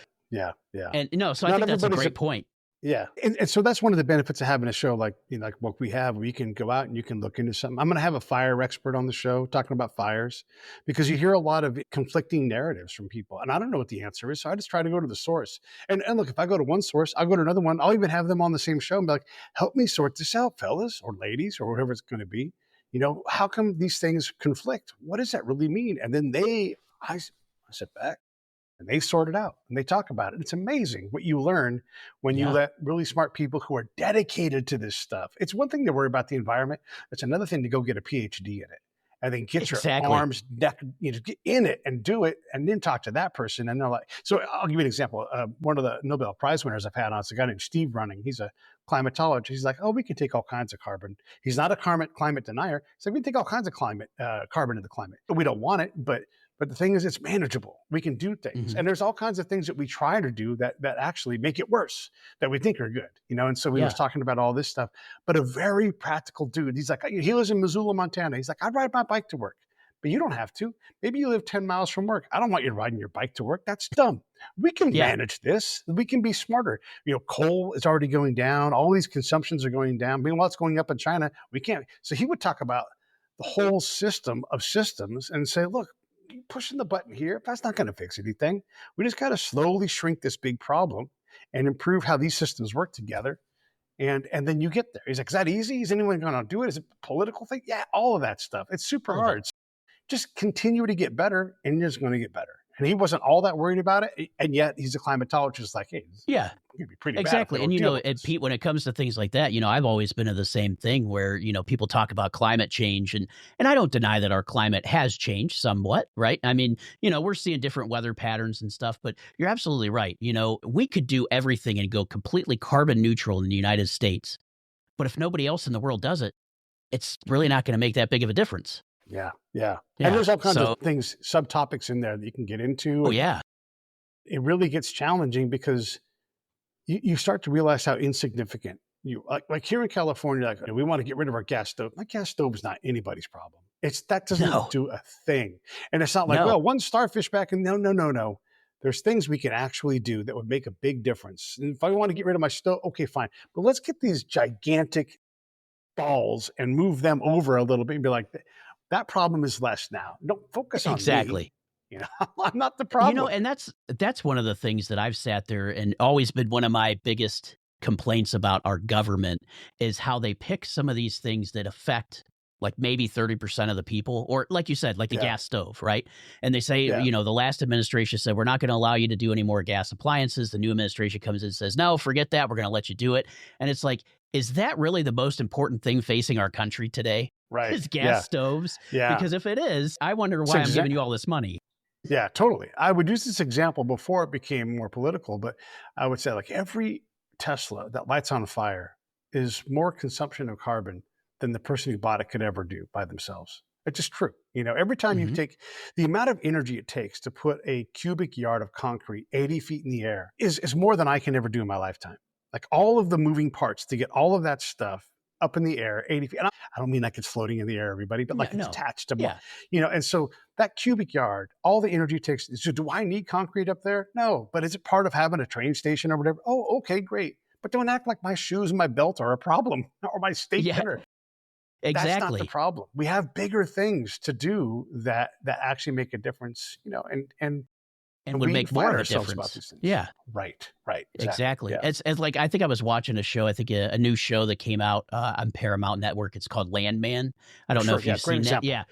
And so I think that's a great point. Yeah. And so that's one of the benefits of having a show like, like what we have, where you can go out and you can look into something. I'm going to have a fire expert on the show talking about fires, because you hear a lot of conflicting narratives from people. And I don't know what the answer is. So I just try to go to the source. And look, if I go to one source, I'll go to another one. I'll even have them on the same show and be like, help me sort this out, fellas or ladies or whatever it's going to be. How come these things conflict? What does that really mean? And then I sit back and they sort it out and they talk about it. It's amazing what you learn when you let really smart people who are dedicated to this stuff. It's one thing to worry about the environment. It's another thing to go get a PhD in it and then get your arms, neck, get in it and do it, and then talk to that person. And they're like, so I'll give you an example. One of the Nobel Prize winners I've had on is a guy named Steve Running. He's a climatologist. He's like, oh, we can take all kinds of carbon. He's not a climate denier. So we can take all kinds of carbon in the climate. We don't want it, but the thing is, it's manageable. We can do things. And there's all kinds of things that we try to do that actually make it worse, that we think are good, And so we was talking about all this stuff, but a very practical dude. He's like, he lives in Missoula, Montana. He's like, I ride my bike to work, but you don't have to. Maybe you live 10 miles from work. I don't want you riding your bike to work. That's dumb. We can manage this. We can be smarter. Coal is already going down. All these consumptions are going down. Meanwhile, it's going up in China. We can't. So he would talk about the whole system of systems and say, look, pushing the button here, that's not going to fix anything. We just got to slowly shrink this big problem and improve how these systems work together. And then you get there. He's like, is that easy? Is anyone going to do it? Is it a political thing? Yeah, all of that stuff. It's super hard. Just continue to get better and you're just going to get better. And he wasn't all that worried about it. And yet he's a climatologist like, hey, it's going to be pretty exactly. bad. And Pete, when it comes to things like that, I've always been of the same thing where, people talk about climate change and I don't deny that our climate has changed somewhat, right? I mean, we're seeing different weather patterns and stuff, but you're absolutely right. We could do everything and go completely carbon neutral in the United States. But if nobody else in the world does it, it's really not going to make that big of a difference. Yeah. And there's all kinds of things, subtopics in there that you can get into. Oh, yeah. It really gets challenging because you start to realize how insignificant you like here in California, like, we want to get rid of our gas stove. My gas stove is not anybody's problem. That doesn't do a thing. And it's not like, well, one starfish back in. No. There's things we can actually do that would make a big difference. And if I want to get rid of my stove, okay, fine. But let's get these gigantic balls and move them over a little bit and be like, that problem is less now. Don't focus on me. I'm not the problem. And that's one of the things that I've sat there and always been one of my biggest complaints about our government is how they pick some of these things that affect like maybe 30% of the people, or like you said, like the gas stove, right? And they say, the last administration said, we're not going to allow you to do any more gas appliances. The new administration comes in and says, no, forget that. We're going to let you do it. And it's like, is that really the most important thing facing our country today? Right. Is gas stoves? Yeah. Because if it is, I wonder why I'm giving you all this money. Yeah, totally. I would use this example before it became more political, but I would say like every Tesla that lights on fire is more consumption of carbon than the person who bought it could ever do by themselves. It's just true. Every time you take the amount of energy it takes to put a cubic yard of concrete 80 feet in the air is more than I can ever do in my lifetime. Like all of the moving parts to get all of that stuff up in the air, 80 feet. And I don't mean like it's floating in the air, everybody, but like it's attached to, and so that cubic yard, all the energy it takes. So do I need concrete up there? No, but is it part of having a train station or whatever? Oh, okay, great. But don't act like my shoes and my belt are a problem or my steak dinner. Exactly. That's not the problem. We have bigger things to do that actually make a difference, and would make more of a difference. About these things. Yeah. Right. Exactly. Yeah. It's like, I think I was watching a show, I think a new show that came out on Paramount Network. It's called Landman. I don't know if you've seen that. Yeah.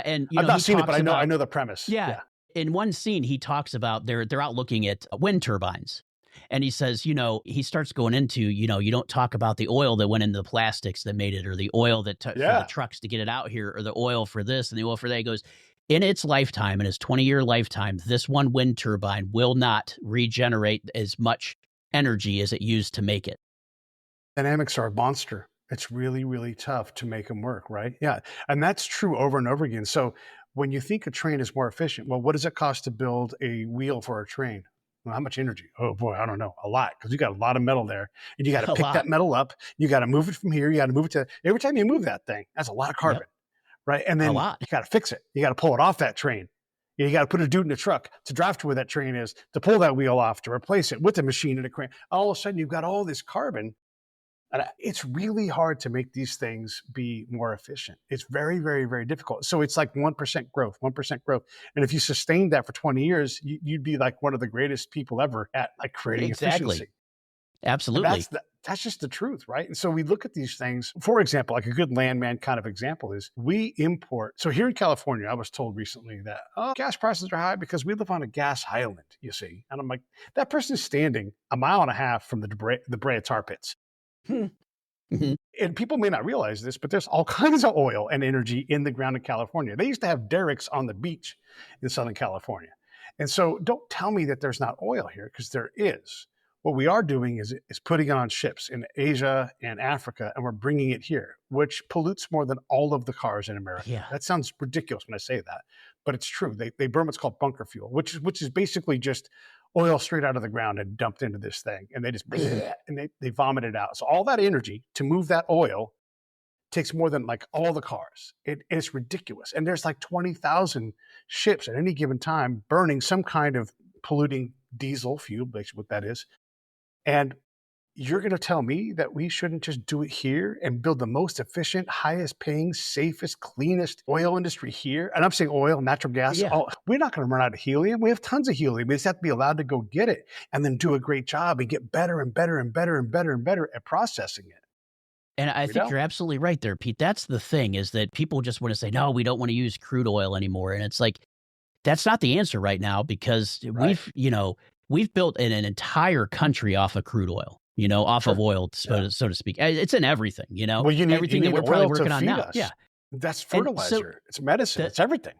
And I've not seen it, but I know the premise. Yeah. In one scene, he talks about they're out looking at wind turbines. And he says, he starts going into, you don't talk about the oil that went into the plastics that made it, or the oil that took for the trucks to get it out here, or the oil for this and the oil for that. He goes, in its lifetime, in its 20-year lifetime, this one wind turbine will not regenerate as much energy as it used to make it. Dynamics are a monster. It's really, really tough to make them work, right? Yeah. And that's true over and over again. So when you think a train is more efficient, well, what does it cost to build a wheel for a train? Well, how much energy? Oh boy, I don't know. A lot, because you got a lot of metal there, and you got to pick that metal up. You got to move it from here. You got to move it to every time you move that thing. That's a lot of carbon, right? And then you got to fix it. You got to pull it off that train. You got to put a dude in a truck to drive to where that train is, to pull that wheel off, to replace it with a machine and a crane. All of a sudden, you've got all this carbon. And it's really hard to make these things be more efficient. It's very, very, very difficult. So it's like 1% growth, 1% growth. And if you sustained that for 20 years, you'd be like one of the greatest people ever at like creating efficiency. Absolutely. And that's just the truth, right? And so we look at these things. For example, like a good landman kind of example is we import. So here in California, I was told recently that gas prices are high because we live on a gas island, you see. And I'm like, that person's standing a mile and a half from the Brea tar pits. Mm-hmm. And people may not realize this, but there's all kinds of oil and energy in the ground in California. They used to have derricks on the beach in Southern California. And so don't tell me that there's not oil here, because there is. What we are doing is putting it on ships in Asia and Africa, and we're bringing it here, which pollutes more than all of the cars in America. Yeah. That sounds ridiculous when I say that, but it's true. They burn what's called bunker fuel, which is basically just oil straight out of the ground and dumped into this thing, and they just and they vomit it out. So all that energy to move that oil takes more than like all the cars. It's ridiculous. And there's like 20,000 ships at any given time burning some kind of polluting diesel fuel, basically what that is. And you're going to tell me that we shouldn't just do it here and build the most efficient, highest paying, safest, cleanest oil industry here? And I'm saying oil, natural gas. Yeah. Oh, we're not going to run out of helium. We have tons of helium. We just have to be allowed to go get it and then do a great job and get better and better and better and better and better at processing it. And I think you're absolutely right there, Pete. That's the thing, is that people just want to say, no, we don't want to use crude oil anymore. And it's like, that's not the answer right now, because we've built an entire country off of crude oil, off of oil, so to speak. It's in everything, Well, you need everything that we're probably working on now. Us. Yeah. That's fertilizer. It's medicine. It's everything.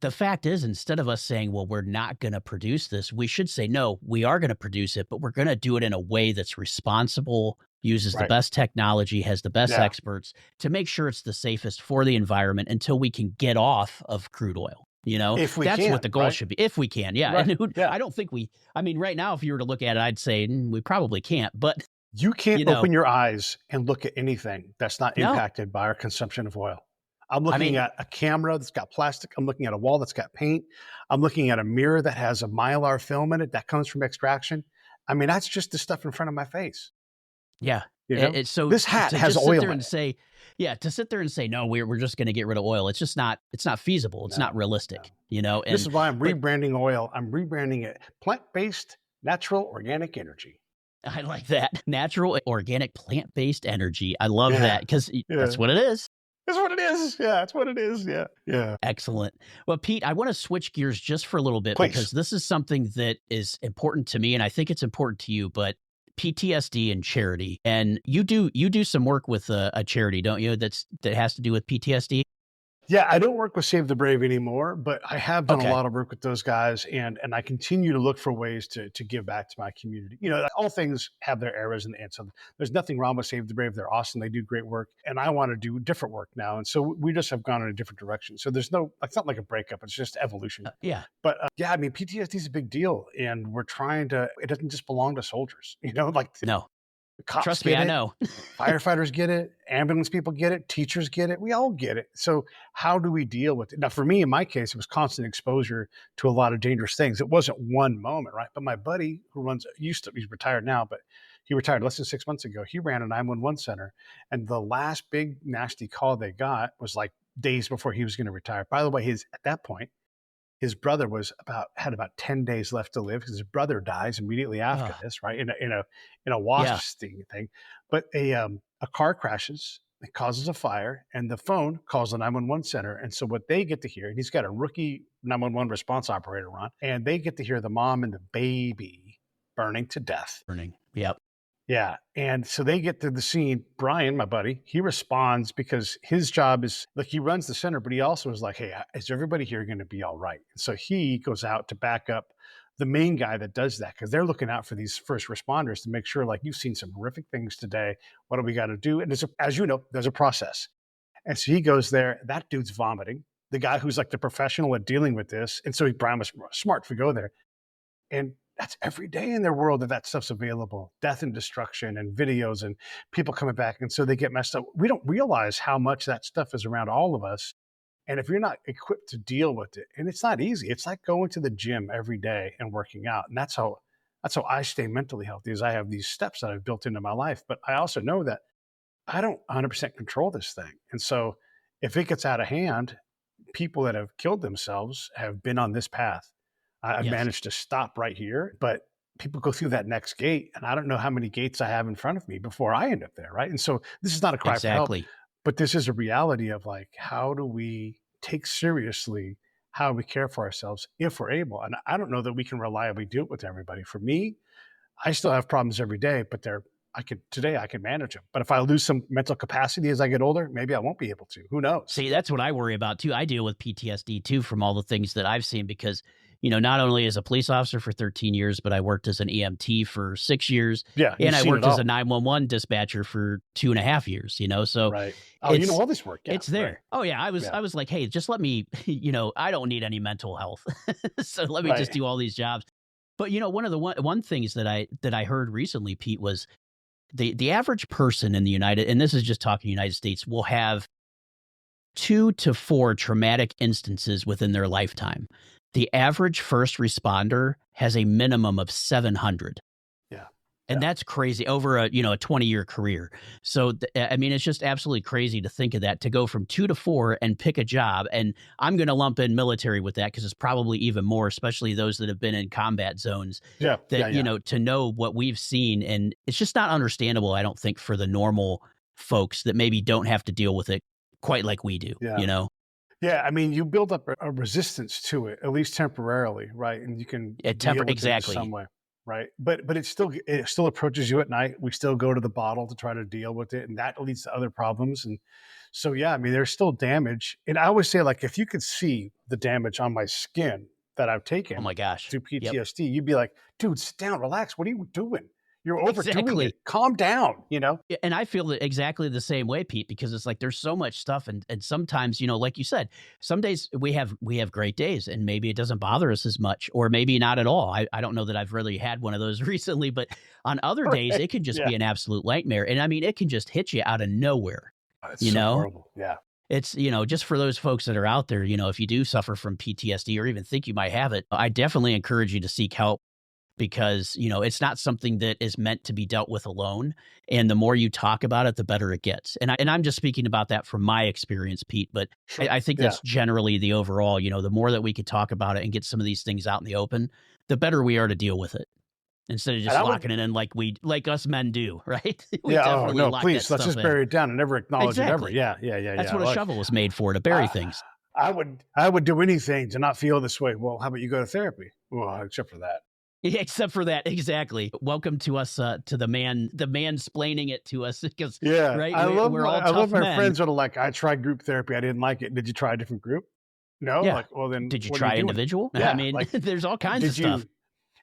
The fact is, instead of us saying, well, we're not going to produce this, we should say, no, we are going to produce it, but we're going to do it in a way that's responsible, uses the best technology, has the best experts, to make sure it's the safest for the environment until we can get off of crude oil. If we that's can, what the goal should be. If we can, yeah. Right. And I don't think right now, if you were to look at it, I'd say we probably can't, but you can't open your eyes and look at anything that's not impacted by our consumption of oil. I'm looking at a camera that's got plastic. I'm looking at a wall that's got paint. I'm looking at a mirror that has a Mylar film in it that comes from extraction. I mean, that's just the stuff in front of my face. Yeah. So this hat has oil in it. To sit there and say, no, we're just going to get rid of oil. It's just not, it's not feasible. It's not realistic, And this is why I'm rebranding oil. I'm rebranding it plant-based, natural, organic energy. I like that. Natural, organic, plant-based energy. I love that, because that's what it is. That's what it is. Yeah, that's what it is. Yeah. Yeah. Excellent. Well, Pete, I want to switch gears just for a little bit, because this is something that is important to me, and I think it's important to you, but PTSD and charity. And you do some work with a charity, don't you? That has to do with PTSD. Yeah, I don't work with Save the Brave anymore, but I have done a lot of work with those guys, and I continue to look for ways to give back to my community. All things have their eras, and so there's nothing wrong with Save the Brave. They're awesome. They do great work, and I want to do different work now. And so we just have gone in a different direction. So it's not like a breakup. It's just evolution. But PTSD is a big deal, and we're trying to, it doesn't just belong to soldiers, No. Cops Trust me, I know. Firefighters get it. Ambulance people get it. Teachers get it. We all get it. So how do we deal with it? Now, for me, in my case, it was constant exposure to a lot of dangerous things. It wasn't one moment, right? But my buddy who he's retired now, but he retired less than 6 months ago. He ran a 911 center. And the last big nasty call they got was like days before he was going to retire. By the way, at that point, his brother had about 10 days left to live, because his brother dies immediately after this, right? In a wasp sting thing. But a car crashes, it causes a fire, and the phone calls the 911 center. And so what they get to hear, and he's got a rookie 911 response operator on, and they get to hear the mom and the baby burning to death. Yep. Yeah. And so they get to the scene. Brian, my buddy, he responds, because his job is, like, he runs the center, but he also is like, hey, is everybody here going to be all right? And so he goes out to back up the main guy that does that, because they're looking out for these first responders to make sure, like, you've seen some horrific things today. What do we got to do? And as you know, there's a process. And so he goes there. That dude's vomiting. The guy who's like the professional at dealing with this. And so Brian was smart to go there. And that's every day in their world that stuff's available. Death and destruction and videos and people coming back. And so they get messed up. We don't realize how much that stuff is around all of us. And if you're not equipped to deal with it, and it's not easy, it's like going to the gym every day and working out. And that's how I stay mentally healthy, is I have these steps that I've built into my life. But I also know that I don't 100% control this thing. And so if it gets out of hand, people that have killed themselves have been on this path. I've Yes, managed to stop right here, but people go through that next gate, and I don't know how many gates I have in front of me before I end up there, right? And so this is not a cry for help, exactly. but this is a reality of like, how do we take seriously how we care for ourselves if we're able? And I don't know that we can reliably do it with everybody. For me, I still have problems every day, but I can manage them. But if I lose some mental capacity as I get older, maybe I won't be able to. Who knows? See, that's what I worry about too. I deal with PTSD too from all the things that I've seen because, not only as a police officer for 13 years, but I worked as an EMT for 6 years Yeah, you've and I seen it worked as a all. 911 dispatcher for 2.5 years. So Right. Oh, you know it's, all this work. Yeah, it's right. there. Oh yeah. Yeah, I was like, hey, just let me, I don't need any mental health. So let me just right. do all these jobs. But one of the one things that I heard recently, Pete, was the average person in the United, and this is just talking United States, will have 2 to 4 traumatic instances within their lifetime. The average first responder has a minimum of 700. Yeah, And yeah. that's crazy over a 20-year career. So I mean, it's just absolutely crazy to think of that, to go from 2 to 4 and pick a job. And I'm going to lump in military with that because it's probably even more, especially those that have been in combat zones. Yeah, yeah, That yeah. to know what we've seen, and it's just not understandable. I don't think for the normal folks that maybe don't have to deal with it quite like we do. Yeah. Yeah, I mean, you build up a resistance to it, at least temporarily, right? And you can deal with it in some Exactly. way, right? But it still approaches you at night. We still go to the bottle to try to deal with it, and that leads to other problems. And so, yeah, I mean, there's still damage. And I always say, like, if you could see the damage on my skin that I've Oh taken my gosh. through Yep. PTSD, you'd be like, dude, sit down, relax. What are you doing? You're overdoing Exactly. it. Calm down. Yeah, and I feel that exactly the same way, Pete, because it's like there's so much stuff, and sometimes, like you said, some days we have great days, and maybe it doesn't bother us as much, or maybe not at all. I don't know that I've really had one of those recently, but on other days Right. it can just Yeah. be an absolute nightmare. And I mean, it can just hit you out of nowhere. Oh, it's You so know, horrible. Yeah. it's just for those folks that are out there, if you do suffer from PTSD or even think you might have it, I definitely encourage you to seek help because, it's not something that is meant to be dealt with alone. And the more you talk about it, the better it gets. And I'm just speaking about that from my experience, Pete, but I Sure. think Yeah. that's generally the overall, the more that we could talk about it and get some of these things out in the open, the better we are to deal with it instead of And just I would locking it in like us men do, right? We Yeah, oh, definitely no, lock that please, let's stuff just in. bury it down and never acknowledge it ever. Exactly. Yeah, yeah, yeah, That's yeah. what a Like, shovel is made for, to bury I things. I would do anything to not feel this way. Well, how about you go to therapy? Well, except for that. Yeah, except for that, exactly. Welcome to us, to the mansplaining it to us because, Yeah, right, I love we're all I love tough my men. friends that are like, "I tried group therapy, I didn't like it. Did you try a different group?" No? Yeah. Like, "Well, then Did you what are you try doing?" individual? I Yeah, mean, like, there's all kinds of did stuff. you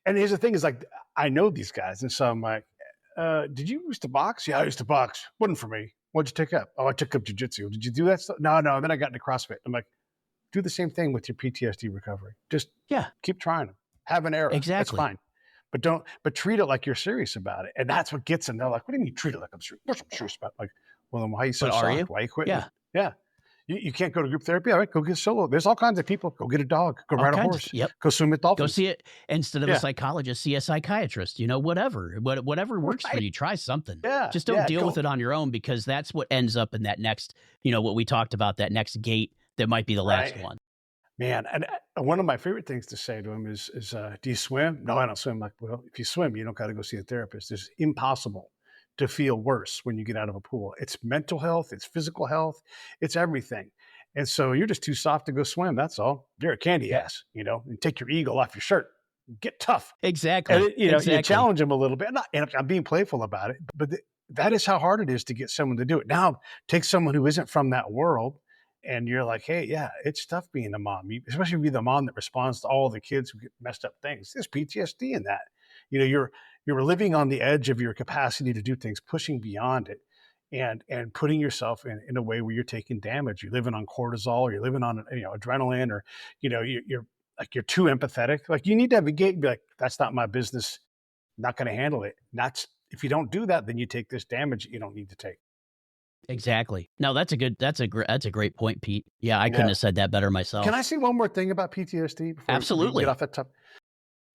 and here's the thing is, like, I know these guys, and so I'm like, did you used to box?" "Yeah, I used to box. Wasn't for me." "What'd you take up?" "Oh, I took up jujitsu." "Did you do that stuff?" "No, no, then I got into CrossFit." I'm like, do the same thing with your PTSD recovery. Just Yeah, keep trying them. Have an error. That's exactly. fine. But treat it like you're serious about it. And that's what gets them. They're like, what do you mean treat it like I'm serious? Of course I'm serious about it. Like, well, then why are you so But are you? soft? Why are you quitting? Yeah, Yeah. You can't go to group therapy. All right, go get solo. There's all kinds of people. Go get a dog. Go all ride a kinds of horse. yep. Go swim with Go dolphins. see it instead of a Yeah. psychologist, see a psychiatrist, whatever. Whatever works for Right. you, try something. Yeah. Just don't Yeah. deal with Go. it on your own because that's what ends up in that next, what we talked about, that next gate that might be the last Right. one. Man, and one of my favorite things to say to him is do you swim? No, I don't swim. Like, well, if you swim, you don't got to go see a therapist. It's impossible to feel worse when you get out of a pool. It's mental health, it's physical health, it's everything. And so you're just too soft to go swim. That's all. You're a candy Yep. ass, and take your eagle off your shirt. Get tough. And, Exactly. you Exactly. challenge them a little bit. And I'm being playful about it, but that is how hard it is to get someone to do it. Now, take someone who isn't from that world and you're like, hey, yeah, it's tough being a mom, especially if you're the mom that responds to all the kids who get messed up things. There's PTSD in that. You're living on the edge of your capacity to do things, pushing beyond it, and putting yourself in a way where you're taking damage. You're living on cortisol, or you're living on adrenaline, or you're like you're too empathetic. Like you need to have a gate and be like, that's not my business. Not going to handle it. That's if you don't do that, then you take this damage that you don't need to take. Exactly. No, that's a great point, Pete. Yeah, I couldn't Yeah. have said that better Can I myself. say one more thing about PTSD before we can get Absolutely. off that topic?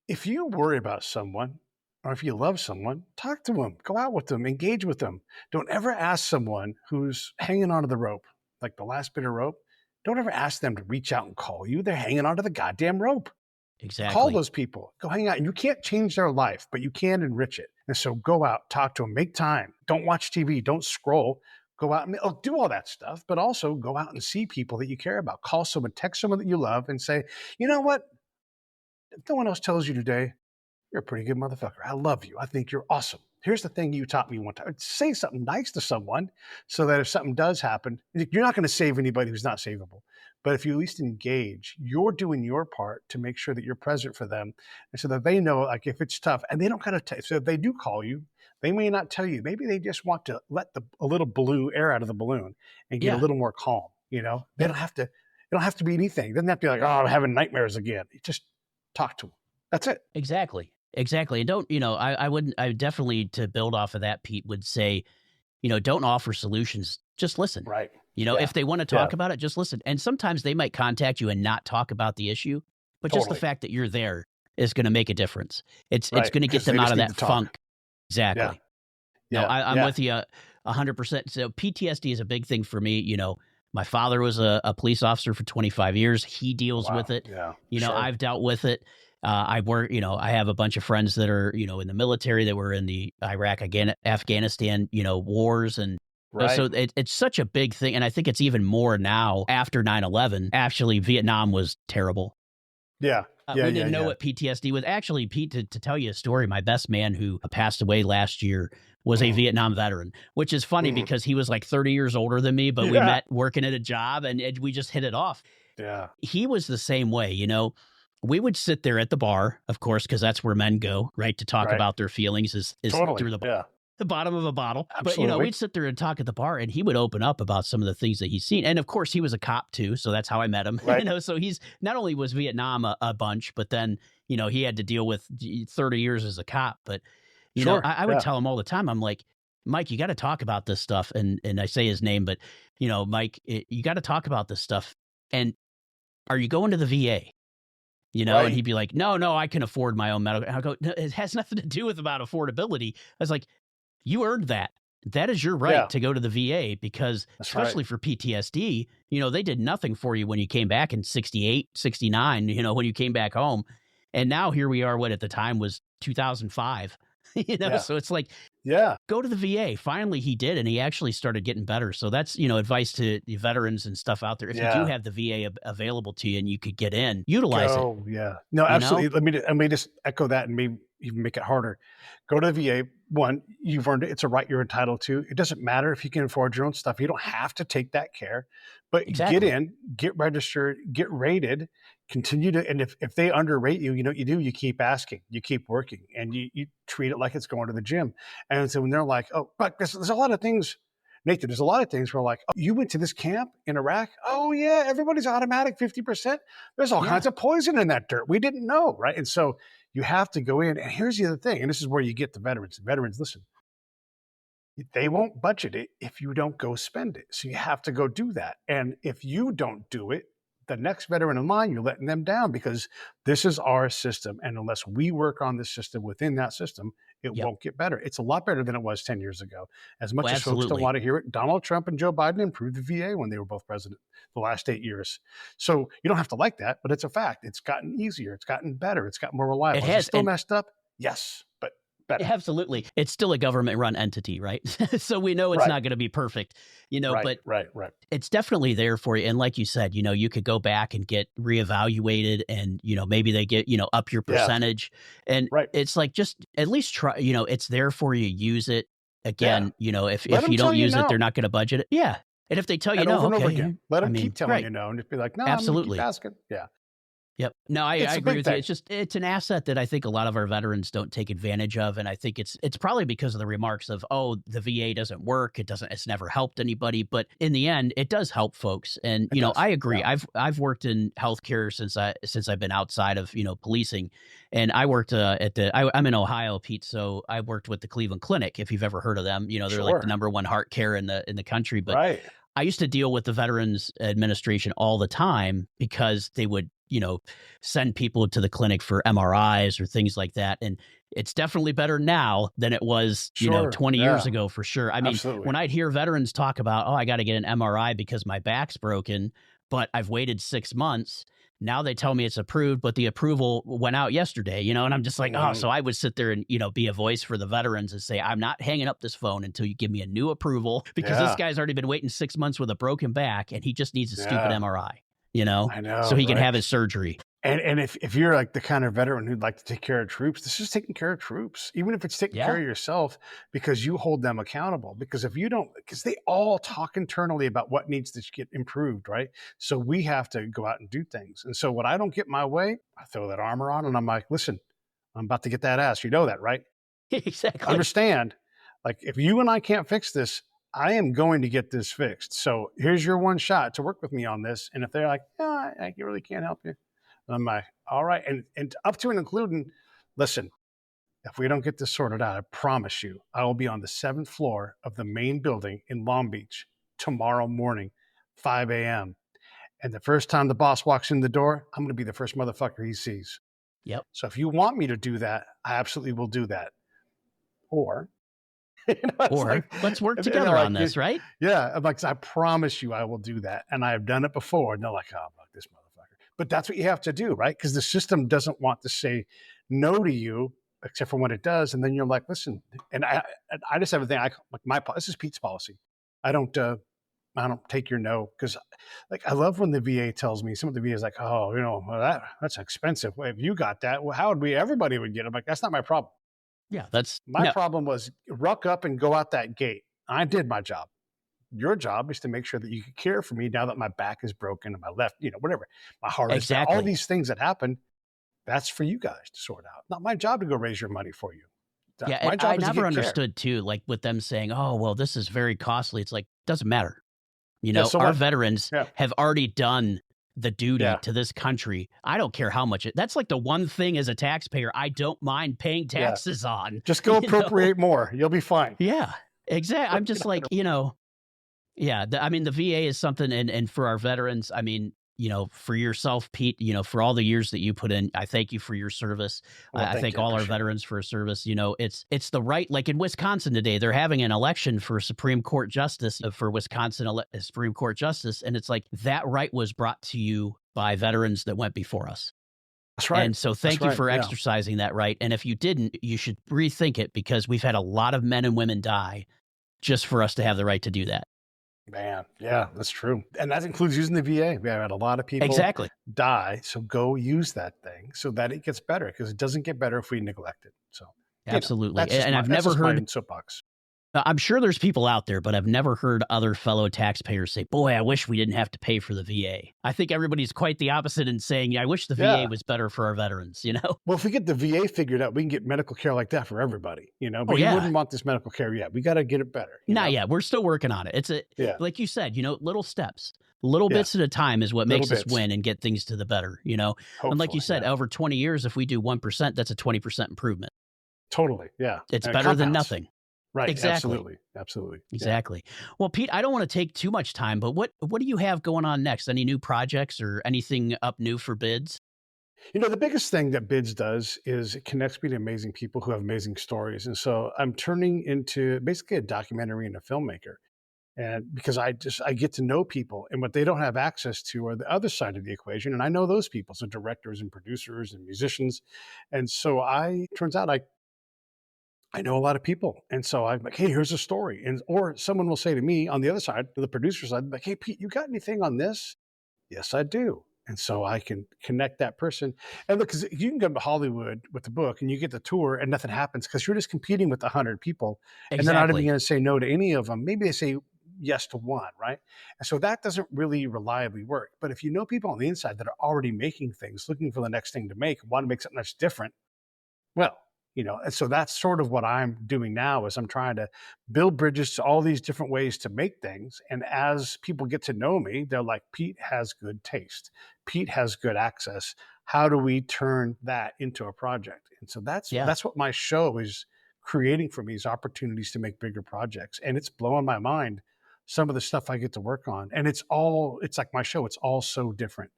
If you worry about someone or if you love someone, talk to them, go out with them, engage with them. Don't ever ask someone who's hanging onto the rope, like the last bit of rope. Don't ever ask them to reach out and call you. They're hanging onto the goddamn rope. Call Exactly. those people. Go hang out. And you can't change their life, but you can enrich it. And so go out, talk to them, make time. Don't watch TV. Don't scroll. Go out and do all that stuff, but also go out and see people that you care about. Call someone, text someone that you love, and say, you know what? If no one else tells you today, you're a pretty good motherfucker. I love you. I think you're awesome. Here's the thing you taught me one time. Say something nice to someone so that if something does happen, you're not going to save anybody who's not savable. But if you at least engage, you're doing your part to make sure that you're present for them. And so that they know, like, if it's tough and they don't kind of, so if they do call you, they may not tell you. Maybe they just want to let a little blue air out of the balloon and get a Yeah. little more calm. They don't have to be anything. It doesn't have to be like, oh, I'm having nightmares again. You just talk to them. That's it. Exactly. Exactly. And don't, I definitely, to build off of that, Pete, would say, don't offer solutions. Just listen. Right. Yeah. If they want to Yeah. talk about it, just listen. And sometimes they might contact you and not talk about the issue, but just the Totally. fact that you're there is going to make a difference. It's Right, going to get because they them out just of need that to talk. funk. Exactly. No, Yeah. I'm Yeah. with you 100%. So PTSD is a big thing for me. My father was a police officer for 25 years. He deals Wow. with it. Yeah. Sure. I've dealt with it. I work, I have a bunch of friends that are, in the military that were in the Iraq, Afghanistan, wars. And Right. so it's such a big thing. And I think it's even more now after 9/11. Actually, Vietnam was terrible. Yeah. We didn't know what PTSD was. Actually, Pete, to tell you a story, my best man who passed away last year was a Vietnam veteran, which is funny because he was like 30 years older than me, but we met working at a job and we just hit it off. Yeah. He was the same way, We would sit there at the bar, of course, because that's where men go, right, to talk Right. about their feelings is Totally. through the bottom of a bottle. Absolutely. But, we'd sit there and talk at the bar, and he would open up about some of the things that he's seen. And, of course, he was a cop, too, so that's how I met him. Right. So he's not only was Vietnam a bunch, but then, he had to deal with 30 years as a cop. But, Sure. I would tell him all the time, I'm like, Mike, you got to talk about this stuff. And I say his name, but, Mike, you got to talk about this stuff. And are you going to the VA? Right. And he'd be like, no, I can afford my own medical. And I go, no, it has nothing to do with about affordability. I was like, you earned that. That is your right to go to the VA because That's especially for PTSD, they did nothing for you when you came back in 68, 69, when you came back home. And now here we are, what at the time was 2005, so it's like, go to the VA. Finally, he did. And he actually started getting better. So that's, advice to the veterans and stuff out there. If you do have the VA available to you and you could get in, utilize it. Oh, yeah. No, absolutely. Let me just echo that and maybe even make it harder. Go to the VA. One, you've earned it. It's a right you're entitled to. It doesn't matter if you can afford your own stuff. You don't have to take that care, but get in, get registered, get rated, continue to, and if they underrate you, you know what you do? You keep asking, you keep working, and you treat it like it's going to the gym. And so when they're like, oh, but there's a lot of things, Nathan, there's a lot of things where like, oh, you went to this camp in Iraq? Oh yeah, everybody's automatic 50%. There's all kinds of poison in that dirt. We didn't know, right? And so you have to go in. And here's the other thing, and this is where you get the veterans. The veterans, listen, they won't budget it if you don't go spend it. So you have to go do that. And if you don't do it, the next veteran in line, you're letting them down because this is our system. And unless we work on the system within that system, it won't get better. It's a lot better than it was 10 years ago. As much as folks don't want to hear it, Donald Trump and Joe Biden improved the VA when they were both president the last 8 years. So you don't have to like that, but it's a fact. It's gotten easier. It's gotten better. It's gotten more reliable. It has. Is it still messed up? Yes, but better. Absolutely. It's still a government-run entity, right? So we know it's not going to be perfect, but it's definitely there for you. And like you said, you could go back and get reevaluated and, maybe they get, up your percentage. And it's like, just at least try, it's there for you. Use it. Again, if you don't use it, they're not going to budget it. Yeah. And if they tell you no, over and over again, let them keep telling you no and just be like, no, absolutely. I'm gonna keep asking. Yeah. Yep. No, I It's a agree big with you. thing. It's an asset that I think a lot of our veterans don't take advantage of, and I think it's probably because of the remarks of, oh, the VA doesn't work, it's never helped anybody, but in the end, it does help folks. And It does. I agree. Yeah. I've worked in healthcare since I've been outside of policing, and I worked I'm in Ohio, Pete, so I worked with the Cleveland Clinic. If you've ever heard of them, they're like the Sure. number one heart care in the country, but Right. I used to deal with the Veterans Administration all the time because they would, send people to the clinic for MRIs or things like that. And it's definitely better now than it was, Sure. 20 years Yeah. ago for sure. I mean, Absolutely. when I'd hear veterans talk about, oh, I got to get an MRI because my back's broken, but I've waited 6 months. Now they tell me it's approved, but the approval went out yesterday, and I'm just like, oh, Mhm. so I would sit there and, be a voice for the veterans and say, I'm not hanging up this phone until you give me a new approval because this Yeah. guy's already been waiting 6 months with a broken back and he just needs a stupid Yeah. MRI, I so know, he can right? have his surgery. And if you're like the kind of veteran who'd like to take care of troops, this is taking care of troops, even if it's taking care Yeah. of yourself, because you hold them accountable. Because if you don't, because they all talk internally about what needs to get improved, right? So we have to go out and do things. And so when I don't get my way, I throw that armor on and I'm like, listen, I'm about to get that ass. You know that, right? Exactly. Understand, like if you and I can't fix this, I am going to get this fixed. So here's your one shot to work with me on this. And if they're like, no, I really can't help you, I'm like, all right. And up to and including, listen, if we don't get this sorted out, I promise you, I will be on the 7th floor of the main building in Long Beach tomorrow morning, 5 a.m. And the first time the boss walks in the door, I'm going to be the first motherfucker he sees. Yep. So if you want me to do that, I absolutely will do that. Or, it's Or like, let's work and they're together on like, this, right? yeah, I'm like, I promise you I will do that. And I have done it before. And they're like, oh, fuck this motherfucker. But that's what you have to do, right? Because the system doesn't want to say no to you, except for when it does. And then you're like, listen, and I just have a thing. This is Pete's policy. I don't take your no, because like I love when the VA tells me, some of the VA is like, oh, well, that's expensive. Well, if you got that, well, how would everybody would get it? I'm like, that's not my problem. Yeah. That's My problem was ruck up and go out that gate. I did my job. Your job is to make sure that you can care for me now that my back is broken and my left, whatever, my heart is down. All exactly. these things that happen, that's for you guys to sort out. Not my job to go raise your money for you. Yeah. My And job I is to never get care. understood too, like with them saying, oh, well, this is very costly. It's like, doesn't matter. Yeah, so Our what? veterans Yeah. have already done the duty Yeah. to this country. I don't care how much that's like the one thing as a taxpayer I don't mind paying taxes on. Just go appropriate more. You'll be fine. Yeah, exactly. I'm just like, yeah, I mean, the VA is something, and for our veterans, I mean, for yourself, Pete, for all the years that you put in, I thank you for your service. Well, I thank thank you. I all our appreciate it. veterans for service. It's the right, like in Wisconsin today, they're having an election for Supreme Court Justice, for Wisconsin Supreme Court Justice. And it's like that right was brought to you by veterans that went before us. That's right. And so thank you for exercising that right. And if you didn't, you should rethink it, because we've had a lot of men and women die just for us to have the right to do that. Man, yeah, that's true. And that includes using the VA. We have had a lot of people Exactly. die. So go use that thing so that it gets better, because it doesn't get better if we neglect it. So Absolutely. that's just And I've that's never just my heard, soapbox. I'm sure there's people out there, but I've never heard other fellow taxpayers say, boy, I wish we didn't have to pay for the VA. I think everybody's quite the opposite in saying, yeah, I wish the VA was better for our veterans, Well, if we get the VA figured out, we can get medical care like that for everybody, but Oh, you yeah. wouldn't want this medical care yet. We got to get it better. Not yet. We're still working on it. It's like you said, little steps, little bits at a time is what makes us win and get things to the better, And like you said, over 20 years, if we do 1%, that's a 20% improvement. Totally. Yeah. It's And better than nothing. Right. Exactly. Absolutely. Exactly. Well, Pete, I don't want to take too much time, but what do you have going on next? Any new projects or anything up new for bids? The biggest thing that BIDS does is it connects me to amazing people who have amazing stories. And so I'm turning into basically a documentary and a filmmaker. And because I get to know people, and what they don't have access to are the other side of the equation. And I know those people, so directors and producers and musicians. And so turns out I know a lot of people. And so I'm like, hey, here's a story. Or someone will say to me on the other side, the producer side, like, hey, Pete, you got anything on this? Yes, I do. And so I can connect that person. And look, because you can go to Hollywood with the book and you get the tour and nothing happens because you're just competing with 100 people. Exactly. And they're not even going to say no to any of them. Maybe they say yes to one, right? And so that doesn't really reliably work. But if you know people on the inside that are already making things, looking for the next thing to make, want to make something that's different, well, and so that's sort of what I'm doing now is I'm trying to build bridges to all these different ways to make things. And as people get to know me, they're like, Pete has good taste. Pete has good access. How do we turn that into a project? And so that's Yeah. that's what my show is creating for me, is opportunities to make bigger projects. And it's blowing my mind, some of the stuff I get to work on. And it's like my show, it's all so different.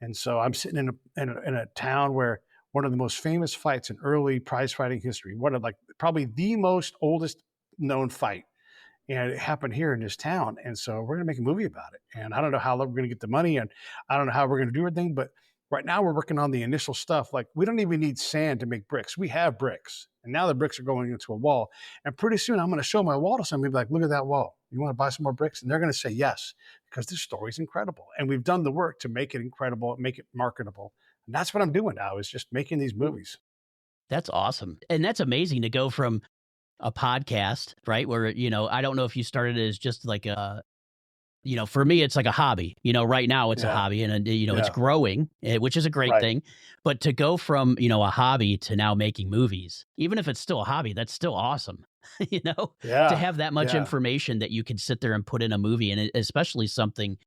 And so I'm sitting in a town where one of the most famous fights in early prize fighting history, one of probably the most oldest known fight. And it happened here in this town. And so we're going to make a movie about it. And I don't know how we're going to get the money, and I don't know how we're going to do everything, but right now we're working on the initial stuff. Like, we don't even need sand to make bricks. We have bricks. And now the bricks are going into a wall. And pretty soon I'm going to show my wall to somebody, like, look at that wall. You want to buy some more bricks? And they're going to say yes, because this story's incredible. And we've done the work to make it incredible, make it marketable. And that's what I'm doing now, is just making these movies. That's awesome. And that's amazing to go from a podcast, right? Where, I don't know if you started as just like for me, it's like a hobby. Right now it's a hobby, and it's growing, which is a great thing. But to go from, a hobby to now making movies, even if it's still a hobby, that's still awesome. To have that much information that you can sit there and put in a movie, and especially something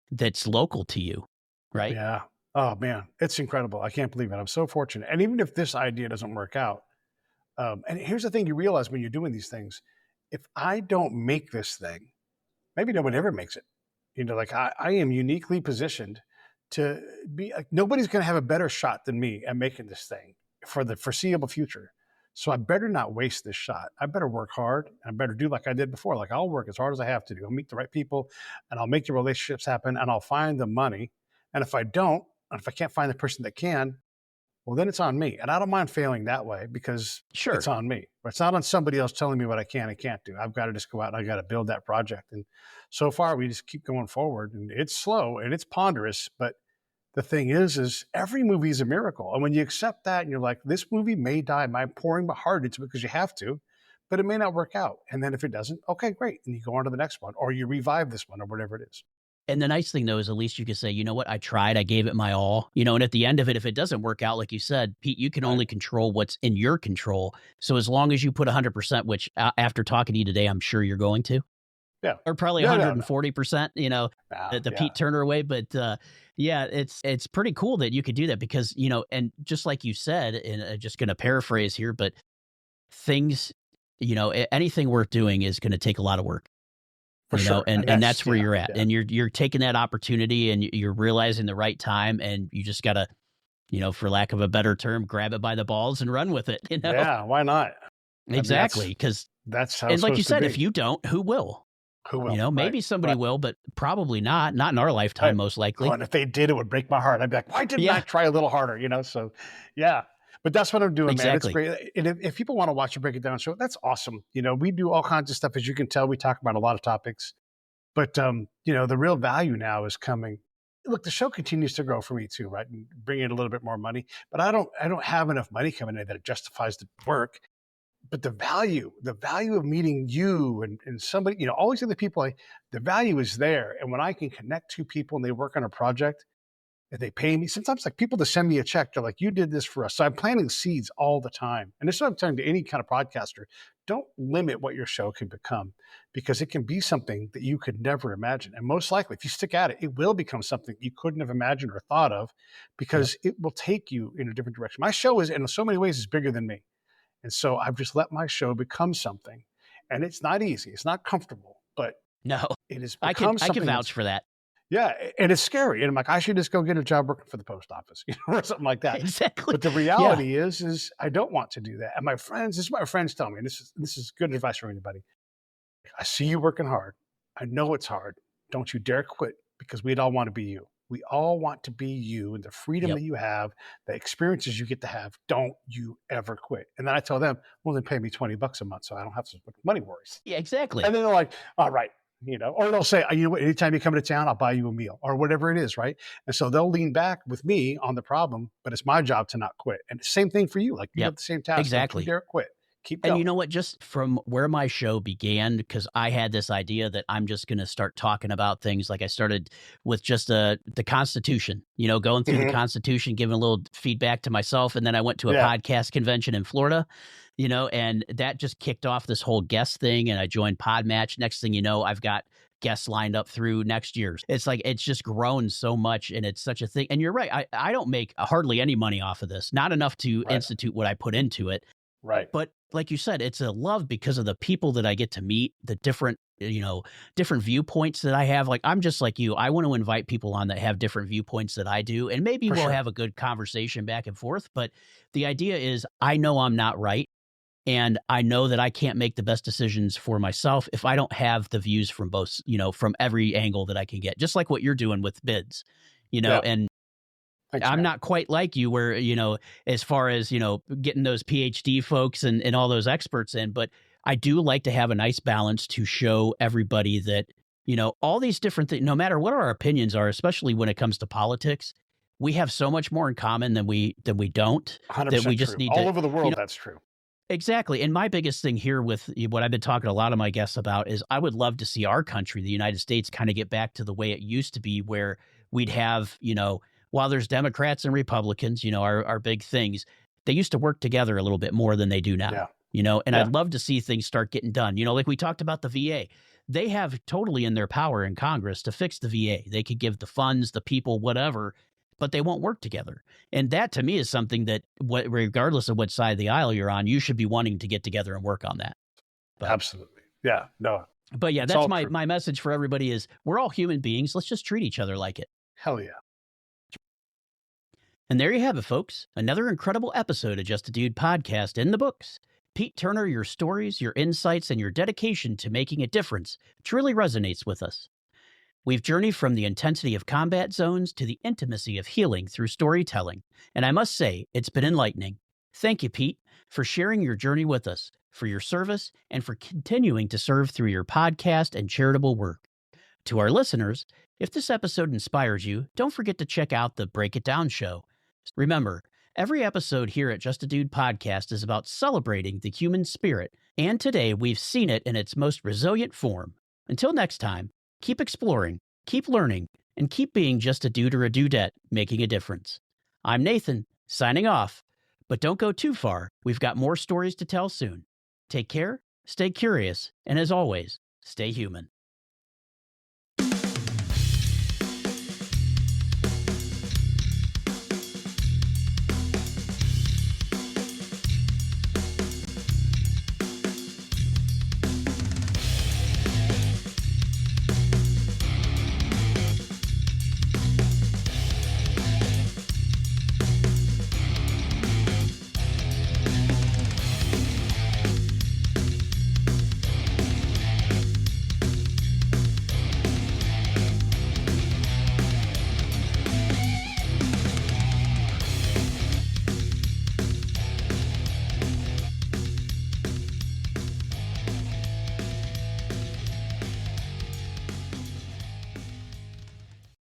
that's local to you, right? Yeah. Oh man, it's incredible. I can't believe it. I'm so fortunate. And even if this idea doesn't work out, and here's the thing you realize when you're doing these things: if I don't make this thing, maybe no one ever makes it. I am uniquely positioned to be, nobody's going to have a better shot than me at making this thing for the foreseeable future. So I better not waste this shot. I better work hard. I better do like I did before. Like, I'll work as hard as I have to do. I'll meet the right people, and I'll make the relationships happen, and I'll find the money. And if I don't, and if I can't find the person that can, well, then it's on me. And I don't mind failing that way, because it's on me. It's not on somebody else telling me what I can and can't do. I've got to just go out and I got to build that project. And so far, we just keep going forward, and it's slow and it's ponderous. But the thing is every movie is a miracle. And when you accept that and you're like, this movie may die, am I pouring my heart into it because you have to, but it may not work out. And then if it doesn't, okay, great. And you go on to the next one, or you revive this one, or whatever it is. And the nice thing, though, is at least you can say, you know what, I tried, I gave it my all, and at the end of it, if it doesn't work out, like you said, Pete, you can only control what's in your control. So as long as you put 100%, which after talking to you today, I'm sure you're going to. Yeah. Or probably 140%, the Pete Turner way. But it's pretty cool that you could do that, because, and just like you said, and I'm just going to paraphrase here, but things, anything worth doing is going to take a lot of work. For sure. And that's where you're at. And you're taking that opportunity, and you're realizing the right time, and you just got to, for lack of a better term, grab it by the balls and run with it. Yeah, why not? Exactly. Because that's how and like you said, if you don't, who will? Who will? Maybe somebody will, but probably not in our lifetime, most likely. Oh, and if they did, it would break my heart. I'd be like, why didn't I try a little harder? So yeah. But that's what I'm doing, man. It's great. And if people want to watch a Break It Down show, that's awesome. We do all kinds of stuff. As you can tell, we talk about a lot of topics. But, the real value now is coming. Look, the show continues to grow for me too, right? And bring in a little bit more money. But I don't have enough money coming in that it justifies the work. But the value of meeting you and somebody, all these other people, the value is there. And when I can connect two people and they work on a project, if they pay me, sometimes like people to send me a check, they're like, you did this for us. So I'm planting seeds all the time. And this is what I'm telling to any kind of podcaster. Don't limit what your show can become, because it can be something that you could never imagine. And most likely, if you stick at it, it will become something you couldn't have imagined or thought of, because it will take you in a different direction. My show is, in so many ways, is bigger than me. And so I've just let my show become something. And it's not easy. It's not comfortable, but no, it has become something. I can vouch for that. Yeah, and it's scary. And I'm like, I should just go get a job working for the post office, or something like that. Exactly. But the reality is I don't want to do that. And this is what my friends tell me, and this is good advice for anybody. I see you working hard. I know it's hard. Don't you dare quit, because we'd all want to be you. We all want to be you, and the freedom that you have, the experiences you get to have. Don't you ever quit. And then I tell them, well, then pay me $20 a month so I don't have to put money worries. Yeah, exactly. And then they're like, all right. Or they'll say, anytime you come to town, I'll buy you a meal, or whatever it is, right? And so they'll lean back with me on the problem, but it's my job to not quit. And the same thing for you. Like, you have the same task. Exactly. Don't you dare quit. Keep And going. you know what? Just from where my show began, because I had this idea that I'm just going to start talking about things. Like I started with just the Constitution, going through the Mhm. Constitution, giving a little feedback to myself. And then I went to a Yeah. podcast convention in Florida, and that just kicked off this whole guest thing. And I joined Podmatch. Next thing you know, I've got guests lined up through next year. It's like it's just grown so much, and it's such a thing. And you're right. I don't make hardly any money off of this, not enough to Right. institute what I put into it. Right. But like you said, it's a love because of the people that I get to meet, the different viewpoints that I have. Like, I'm just like you. I want to invite people on that have different viewpoints that I do. And maybe For we'll sure. have a good conversation back and forth. But the idea is I know I'm not right. And I know that I can't make the best decisions for myself if I don't have the views from both, from every angle that I can get, just like what you're doing with bids, Yeah. and Thanks, I'm man. not quite like you where, as far as, getting those PhD folks and all those experts in, but I do like to have a nice balance to show everybody that, all these different things, no matter what our opinions are, especially when it comes to politics, we have so much more in common than we don't, that we 100% just true. need All to, over the world, that's true. exactly. And my biggest thing here with what I've been talking to a lot of my guests about is I would love to see our country, the United States, kind of get back to the way it used to be, where we'd have, while there's Democrats and Republicans, our big things, they used to work together a little bit more than they do now, Yeah. and Yeah. I'd love to see things start getting done. Like we talked about the VA. They have totally in their power in Congress to fix the VA. They could give the funds, the people, whatever, but they won't work together. And that to me is something that regardless of what side of the aisle you're on, you should be wanting to get together and work on that. But, Absolutely. Yeah. No. but yeah, It's that's all my, true. my message for everybody is we're all human beings. Let's just treat each other like it. Hell yeah. And there you have it, folks. Another incredible episode of Just a Dude podcast in the books. Pete Turner, your stories, your insights, and your dedication to making a difference truly resonates with us. We've journeyed from the intensity of combat zones to the intimacy of healing through storytelling, and I must say, it's been enlightening. Thank you, Pete, for sharing your journey with us, for your service, and for continuing to serve through your podcast and charitable work. To our listeners, if this episode inspires you, don't forget to check out the Break It Down show. Remember, every episode here at Just a Dude podcast is about celebrating the human spirit, and today we've seen it in its most resilient form. Until next time, keep exploring, keep learning, and keep being just a dude or a dudette making a difference. I'm Nathan, signing off. But don't go too far. We've got more stories to tell soon. Take care, stay curious, and as always, stay human.